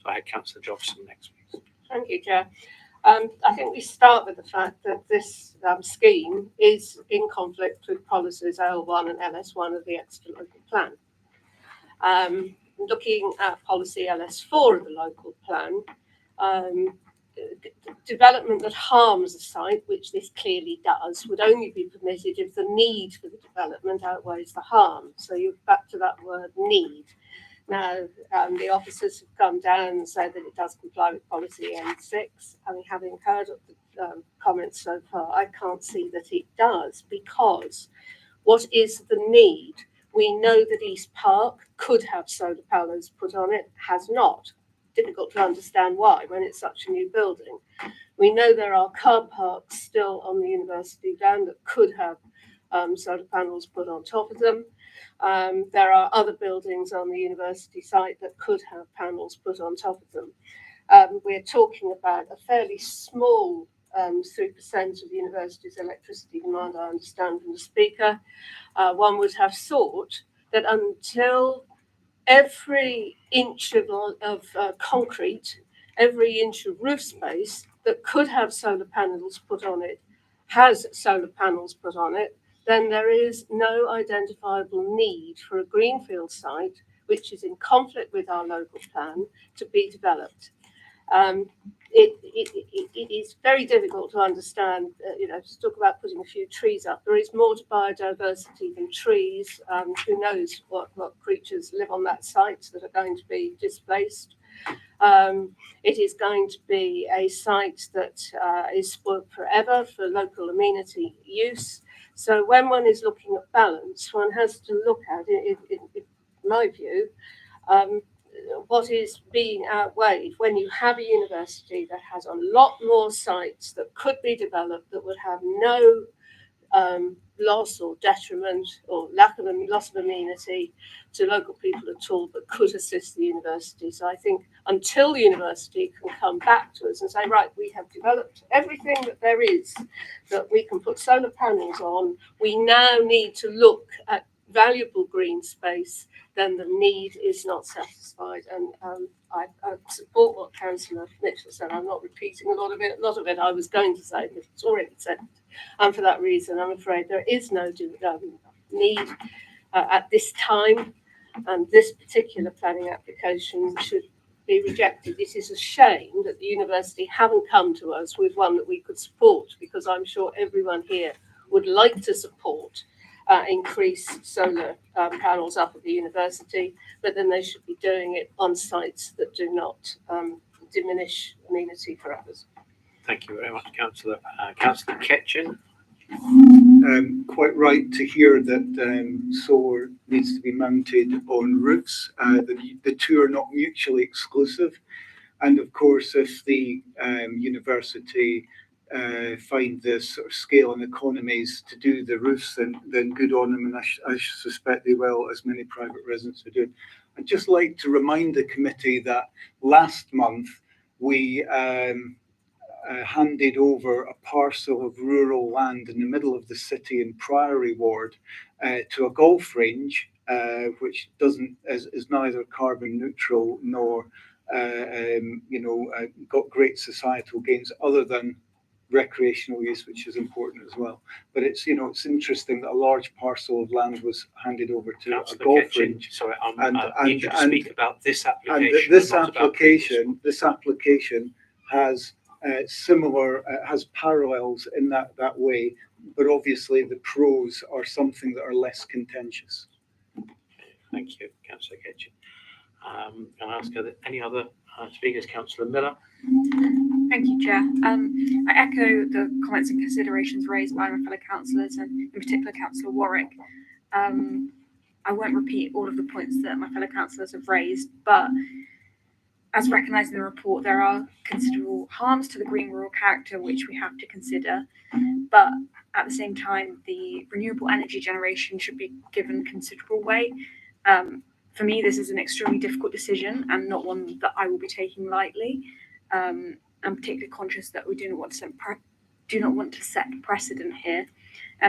S1: So I had Councillor Johnson next, please.
S10: Thank you, Chair. I think we start with the fact that this scheme is in conflict with policies L1 and LS1 of the Exeter local plan. Looking at policy LS4 of the local plan, development that harms a site, which this clearly does, would only be permitted if the need for the development outweighs the harm. So you're back to that word need. Now, the officers have come down and said that it does comply with policy N6. Having heard of the comments so far, I can't see that it does, because what is the need? We know that East Park could have solar panels put on it, has not. Difficult to understand why when it's such a new building. We know there are car parks still on the university ground that could have solar panels put on top of them. There are other buildings on the university site that could have panels put on top of them. We're talking about a fairly small 3% of the university's electricity demand, I understand from the speaker. One would have thought that until every inch of concrete, every inch of roof space that could have solar panels put on it has solar panels put on it, then there is no identifiable need for a greenfield site which is in conflict with our local plan to be developed. It is very difficult to understand, to talk about putting a few trees up. There is more to biodiversity than trees. Who knows what creatures live on that site that are going to be displaced. It is going to be a site that is spoiled forever for local amenity use. So when one is looking at balance, one has to look at it, in my view, what is being outweighed when you have a university that has a lot more sites that could be developed that would have no loss or detriment or loss of amenity to local people at all, but could assist the university. So I think until the university can come back to us and say, right, we have developed everything that there is that we can put solar panels on, we now need to look at valuable green space, then the need is not satisfied. And I support what Councillor Mitchell said. I'm not repeating a lot of it. A lot of it I was going to say, but it's already said. And for that reason, I'm afraid there is no need at this time, and this particular planning application should be rejected. It is a shame that the university haven't come to us with one that we could support, because I'm sure everyone here would like to support increase solar panels up at the university, but then they should be doing it on sites that do not diminish amenity for others.
S1: Thank you very much, Councillor. Councillor Ketchin.
S5: Quite right to hear that solar needs to be mounted on roofs. The two are not mutually exclusive. And of course, if the university find the sort of scale and economies to do the roofs, then good on them, and I suspect they will, as many private residents are doing. I'd just like to remind the committee that last month we handed over a parcel of rural land in the middle of the city in Priory Ward to a golf range, which is neither carbon neutral nor got great societal gains other than recreational use, which is important as well. But it's interesting that a large parcel of land was handed over to
S1: Councillor
S5: a golf
S1: Ketchin,
S5: range.
S1: sorry,
S5: And-
S1: need you to
S5: and-
S1: speak about this
S5: And
S1: application.
S5: this
S1: not about previous.
S5: application has similar, has parallels in that way, but obviously the pros are something that are less contentious.
S1: Thank you, Councillor Ketchin. Can I ask any other speakers? Councillor Miller.
S6: Thank you, Chair. I echo the comments and considerations raised by my fellow councillors, and in particular Councillor Warwick. I won't repeat all of the points that my fellow councillors have raised, but as recognised in the report, there are considerable harms to the green rural character which we have to consider. But at the same time, the renewable energy generation should be given considerable weight. For me, this is an extremely difficult decision and not one that I will be taking lightly. I'm particularly conscious that we do not want to set precedent here.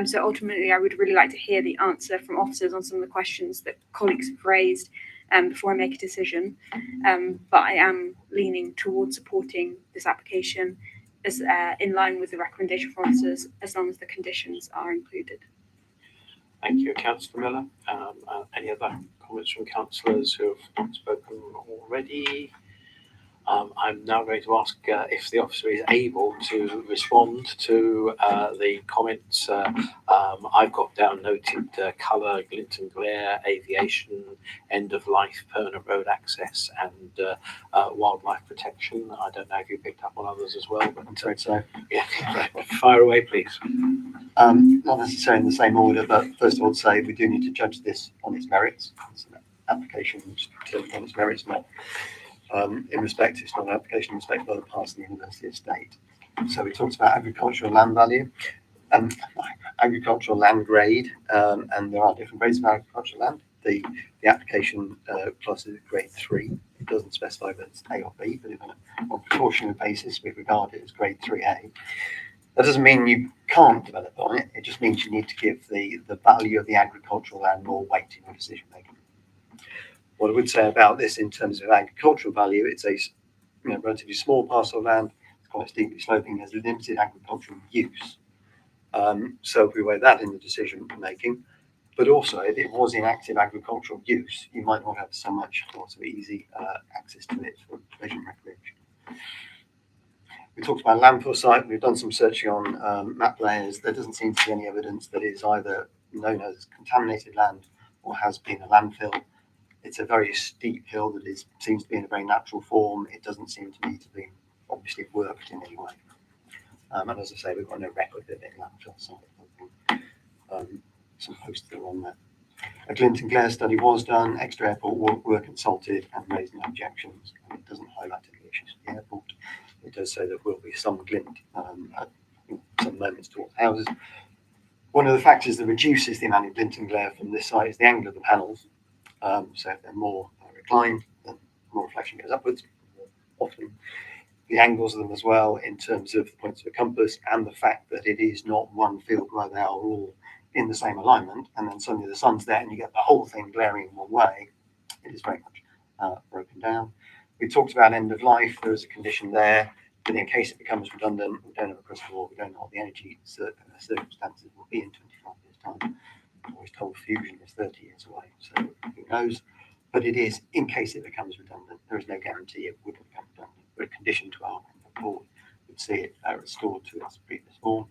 S6: So ultimately, I would really like to hear the answer from officers on some of the questions that colleagues have raised before I make a decision. But I am leaning towards supporting this application as in line with the recommendation from officers, as long as the conditions are included.
S1: Thank you, Councillor Miller. Any other comments from councillors who have spoken already? I'm now going to ask if the officer is able to respond to the comments. I've got down noted colour, glint and glare, aviation, end of life, permanent road access, and wildlife protection. I don't know if you picked up on others as well. But,
S4: I'm afraid so.
S1: Yeah, fire away, please.
S4: Not necessarily in the same order, but first of all, to say we do need to judge this on its merits. It's an application on its merits, not it's not an application in respect of other parts of the university estate. So we talked about agricultural land value, agricultural land grade, and there are different grades of agricultural land. The application class is grade 3. It doesn't specify whether it's A or B, but on a proportionate basis, we regard it as grade 3A. That doesn't mean you can't develop on it. It just means you need to give the value of the agricultural land more weight in your decision making. What I would say about this in terms of agricultural value, it's a relatively small parcel of land. It's quite steeply sloping. Has limited agricultural use. So if we weigh that in the decision making, but also if it was in active agricultural use, you might not have so much easy access to it for pleasure and recreation. We talked about landfill site. We've done some searching on map layers. There doesn't seem to be any evidence that it is either known as contaminated land or has been a landfill. It's a very steep hill that seems to be in a very natural form. It doesn't seem to me to be obviously worked in any way. And as I say, we've got no record of it in landfill site. Some posters are on there. A glint and glare study was done. Exeter Airport were consulted and raised no objections. And it doesn't highlight any issues at the airport. It does say there will be some glint at some moments towards houses. One of the factors that reduces the amount of glint and glare from this site is the angle of the panels. So if they're more reclined, then more reflection goes upwards. Often the angles of them as well in terms of the points of a compass and the fact that it is not one field where they are all in the same alignment and then suddenly the sun's there and you get the whole thing glaring in one way. It is very much broken down. We talked about end of life. There is a condition there, but in case it becomes redundant, we don't have a crystal ball, we don't know what the energy circumstances will be in 25 years' time. I'm always told fusion is 30 years away, so who knows? But it is, in case it becomes redundant, there is no guarantee it would become redundant. But a condition to our board would see it restored to its previous form.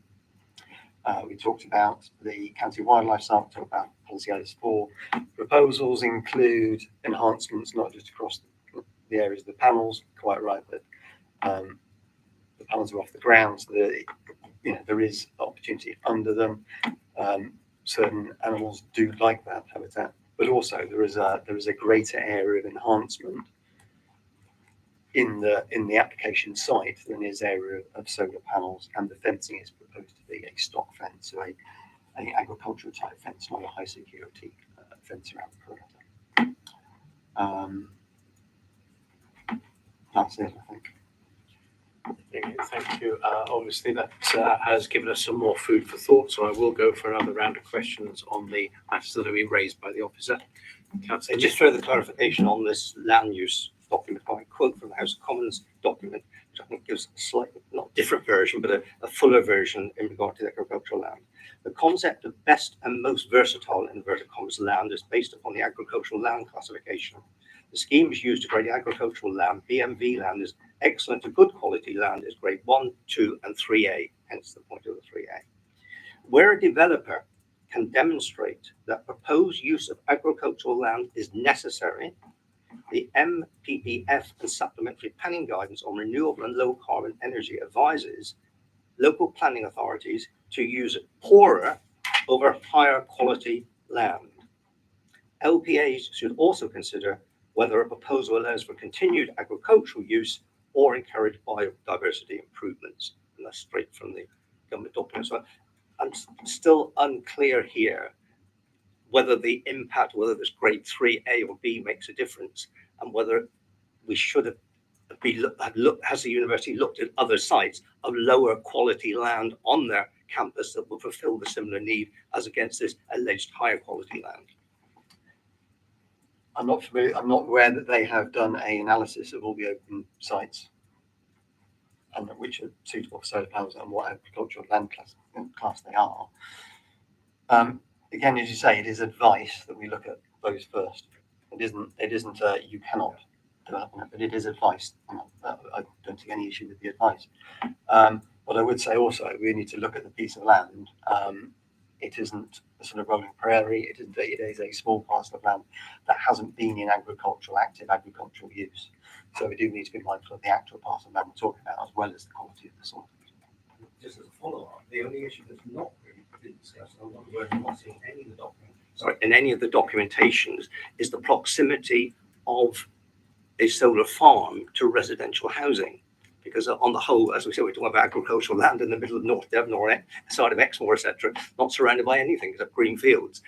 S4: We talked about the county wildlife site, we talked about policy items 4. Proposals include enhancements, not just across the areas of the panels, quite right, but the panels are off the ground, so there is opportunity under them. Certain animals do like that habitat, but also there is a greater area of enhancement in the application site than is area of solar panels, and the fencing is proposed to be a stock fence, so a agricultural type fence, not a high security fence around the perimeter. That's it, I think.
S1: Thank you. Obviously, that has given us some more food for thought, so I will go for another round of questions on the matters that have been raised by the officer. Councillor,
S2: Just further clarification on this land use document, I quote from the House of Commons document, which I think gives a slightly, not different version, but a fuller version in regard to the agricultural land. The concept of best and most versatile inverted commas land is based upon the agricultural land classification. The scheme is used to grade agricultural land. BMV land is excellent to good quality land is grade 1, 2, and 3A, hence the point of the 3A. Where a developer can demonstrate that proposed use of agricultural land is necessary, the MPPF and supplementary planning guidance on renewable and low carbon energy advises local planning authorities to use poorer over higher quality land. LPAs should also consider whether a proposal allows for continued agricultural use or encourage biodiversity improvements. And that's straight from the government document. So I'm still unclear here whether the impact, whether this grade 3A or B makes a difference, and whether we should have has the university looked at other sites of lower quality land on their campus that will fulfill the similar need as against this alleged higher quality land?
S4: I'm not aware that they have done an analysis of all the open sites and which are suitable for solar panels and what agricultural land class they are. Again, as you say, it is advice that we look at those first. It isn't you cannot develop on it, but it is advice. I don't see any issue with the advice. But I would say also we need to look at the piece of land. It isn't a sort of rolling prairie. It is a small parcel of land that hasn't been in active agricultural use. So we do need to be mindful of the actual parcel of land we're talking about, as well as the quality of the soil.
S2: Just as a follow-up, the only issue that's not really been discussed, and I'm not seeing any of the document, in any of the documentations, is the proximity of a solar farm to residential housing. Because on the whole, as we said, we're talking about agricultural land in the middle of North Devon or side of Exmoor, etc., not surrounded by anything except green fields.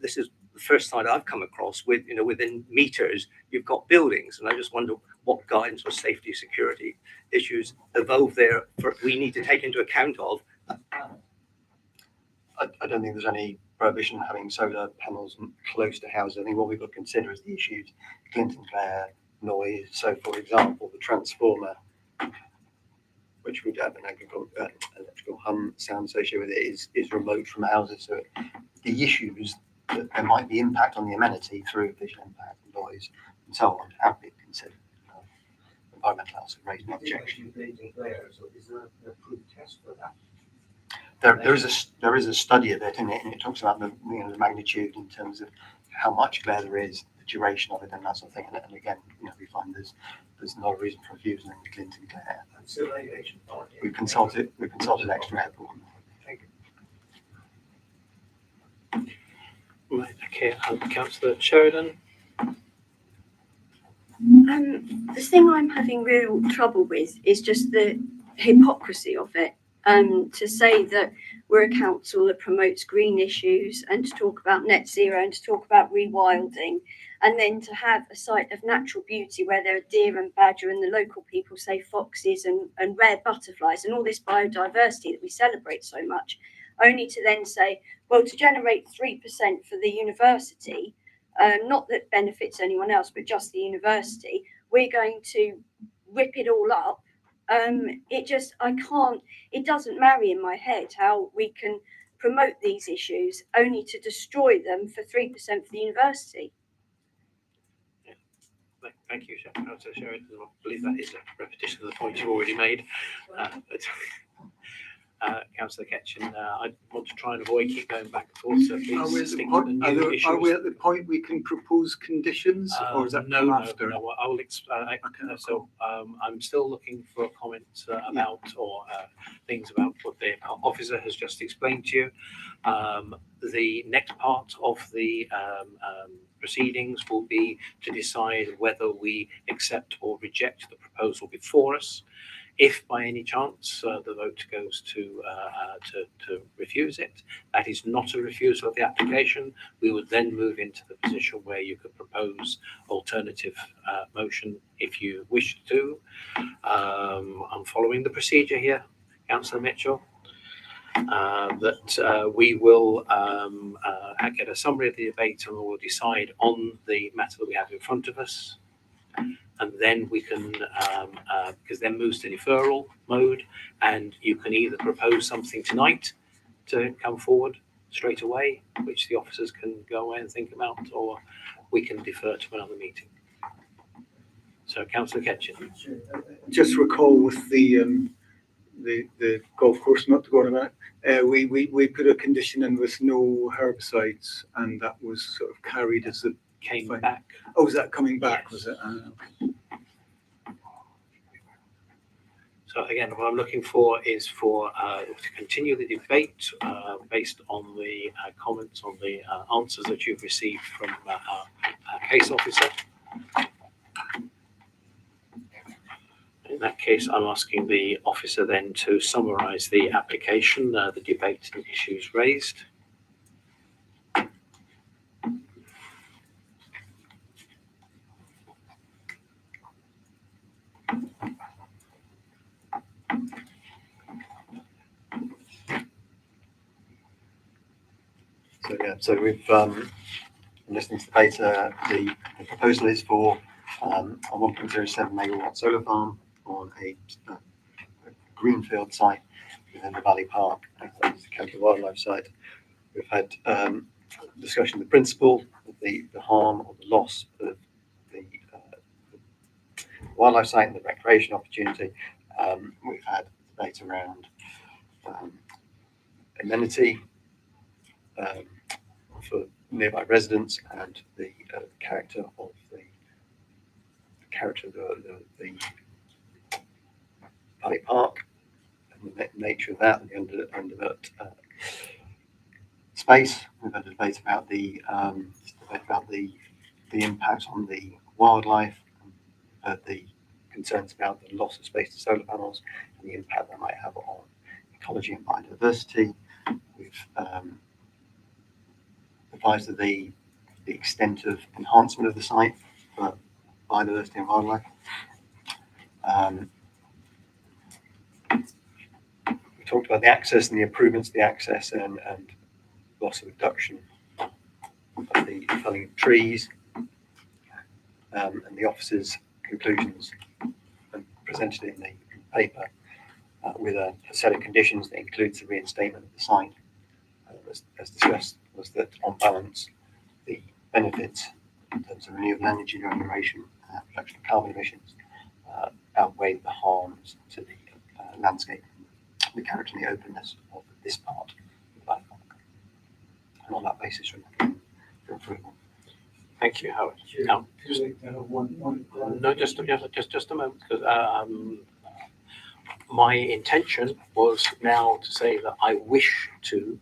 S2: This is the first site I've come across with, within meters, you've got buildings. And I just wonder what guidance or safety security issues evolve there we need to take into account of.
S4: I don't think there's any prohibition on having solar panels close to houses. I think what we've got to consider is the issues, glint and glare, noise. So, for example, the transformer, which would have an electrical hum sound associated with it, is remote from houses. So the issues that there might be impact on the amenity through visual impact, noise, and so on have been considered. Environmental health have raised an objection.
S2: So is there an approved test for that?
S4: There is a study of it in it, and it talks about the magnitude in terms of how much glare there is, the duration of it, and that sort of thing. And again, we find there's not a reason for refusing glint and glare. We've consulted Exeter Airport.
S2: Thank you.
S1: Right, okay, Councillor Sheridan.
S8: The thing I'm having real trouble with is just the hypocrisy of it. To say that we're a council that promotes green issues and to talk about net zero and to talk about rewilding, and then to have a site of natural beauty where there are deer and badger and the local people say foxes and rare butterflies and all this biodiversity that we celebrate so much, only to then say, well, to generate 3% for the university, not that benefits anyone else, but just the university, we're going to rip it all up. It doesn't marry in my head how we can promote these issues only to destroy them for 3% for the university.
S1: Thank you, Councillor Sheridan. I believe that is a repetition of the point you've already made. Councillor Ketchin. I want to try and avoid keep going back and forth, so
S5: Are we
S1: please
S5: at the
S1: stick to
S5: point,
S1: the new issues.
S5: are we at the point we can propose conditions, or is that
S1: No,
S5: come
S1: no,
S5: after?
S1: no. I will explain.
S5: Okay,
S1: So I'm still looking for comments about or things about what the officer has just explained to you. The next part of the proceedings will be to decide whether we accept or reject the proposal before us. If by any chance the vote goes to refuse it, that is not a refusal of the application. We would then move into the position where you could propose alternative motion if you wish to. I'm following the procedure here, Councillor Mitchell. That we will get a summary of the debate and we'll decide on the matter that we have in front of us. And then we can, because then moves to deferral mode, and you can either propose something tonight to come forward straight away, which the officers can go away and think about, or we can defer to another meeting. So, Councillor Ketchin.
S5: Just recall with the golf course, not to go on about, we put a condition in with no herbicides, and that was sort of carried as it
S1: Came
S5: Fine.
S1: back.
S5: Oh, was that coming back?
S1: Yes.
S5: Was it?
S1: So again, what I'm looking for is for to continue the debate based on the comments on the answers that you've received from our case officer. In that case, I'm asking the officer then to summarise the application, the debate and issues raised.
S4: So we've listening to the data. The proposal is for a 1.07 megawatt solar farm on a greenfield site within the Valley Park, as the County Wildlife Site. We've had discussion with the principal of the harm or the loss of the wildlife site and the recreation opportunity. We've had debate around amenity for nearby residents and the character of the Valley Park and the nature of that and the undeveloped space. We've had a debate about the impact on the wildlife, the concerns about the loss of space to solar panels and the impact that might have on ecology and biodiversity. We've advised of the extent of enhancement of the site for biodiversity and wildlife. We talked about the access and the improvements to the access and loss of reduction of the felling of trees, and the officer's conclusions and presented in the paper with a set of conditions that includes the reinstatement of the site. As discussed, was that on balance, the benefits in terms of renewable energy generation, reduction of carbon emissions, outweigh the harms to the landscape, the character and the openness of this part of the Valley Park. And on that basis, recommend for approval.
S1: Thank you, Howard. No, just a moment, because my intention was now to say that I wish to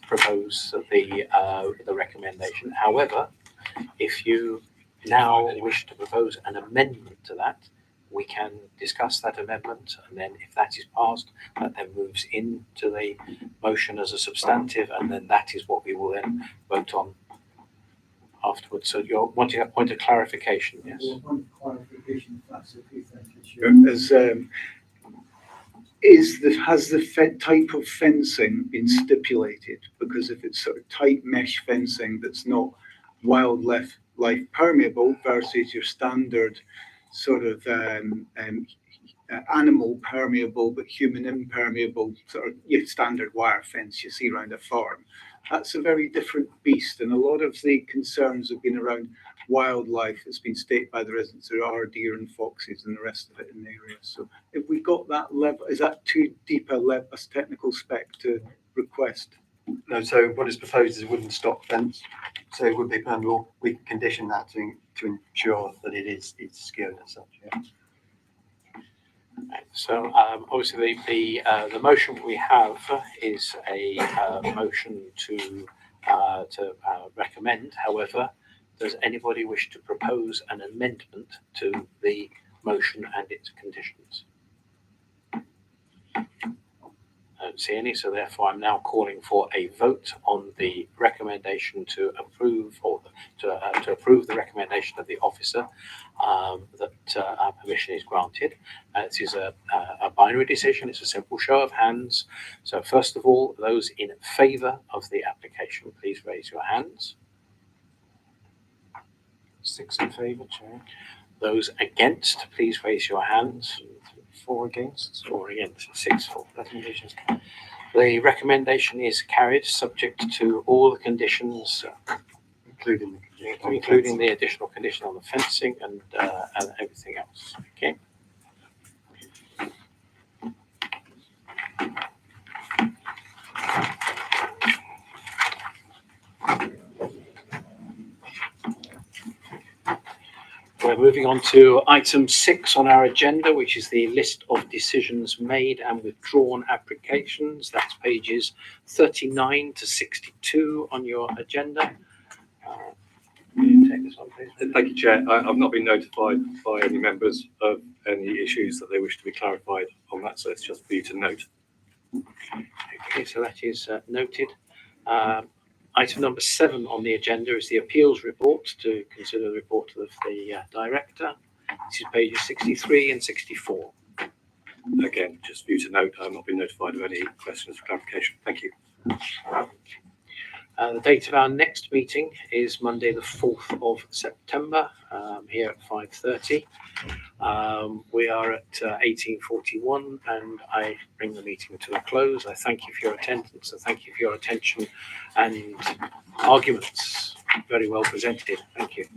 S1: propose the recommendation. However, if you now wish to propose an amendment to that, we can discuss that amendment, and then if that is passed, that then moves into the motion as a substantive, and then that is what we will then vote on afterwards. So you're wanting a point of clarification, yes?
S5: One clarification, if that's okay, thank you, Chair. Has the type of fencing been stipulated? Because if it's sort of tight mesh fencing that's not wildlife permeable versus your standard sort of animal permeable but human impermeable sort of your standard wire fence you see around a farm, that's a very different beast. And a lot of the concerns have been around wildlife, it's been stated by the residents there are deer and foxes and the rest of it in the area. So if we got that level, is that too deep a technical spec to request?
S4: No, so what is proposed is a wooden stop fence, so it would be permeable. We can condition that to ensure that it's secured as such. Yeah.
S1: So obviously the motion we have is a motion to recommend. However, does anybody wish to propose an amendment to the motion and its conditions? I don't see any, so therefore I'm now calling for a vote on the recommendation to approve, or to approve the recommendation of the officer that our permission is granted. This is a binary decision. It's a simple show of hands. So first of all, those in favour of the application, please raise your hands.
S11: 6 in favour, Chair.
S1: Those against, please raise your hands.
S11: 4 against.
S1: 4 against, 6 for.
S11: Recommendations.
S1: The recommendation is carried, subject to all the conditions, including the additional condition on the fencing and everything else. Okay. We're moving on to item 6 on our agenda, which is the list of decisions made and withdrawn applications. That's pages 39 to 62 on your agenda. Will you take this one, please?
S12: Thank you, Chair. I've not been notified by any members of any issues that they wish to be clarified on that, so it's just for you to note.
S1: Okay, so that is noted. Item number 7 on the agenda is the appeals report, to consider the report of the director. This is pages 63 and 64.
S12: Again, just for you to note, I've not been notified of any questions for clarification. Thank you.
S1: The date of our next meeting is Monday, the 4th of September, here at 5:30. We are at 18:41, and I bring the meeting to a close. I thank you for your attendance. I thank you for your attention and arguments. Very well presented. Thank you.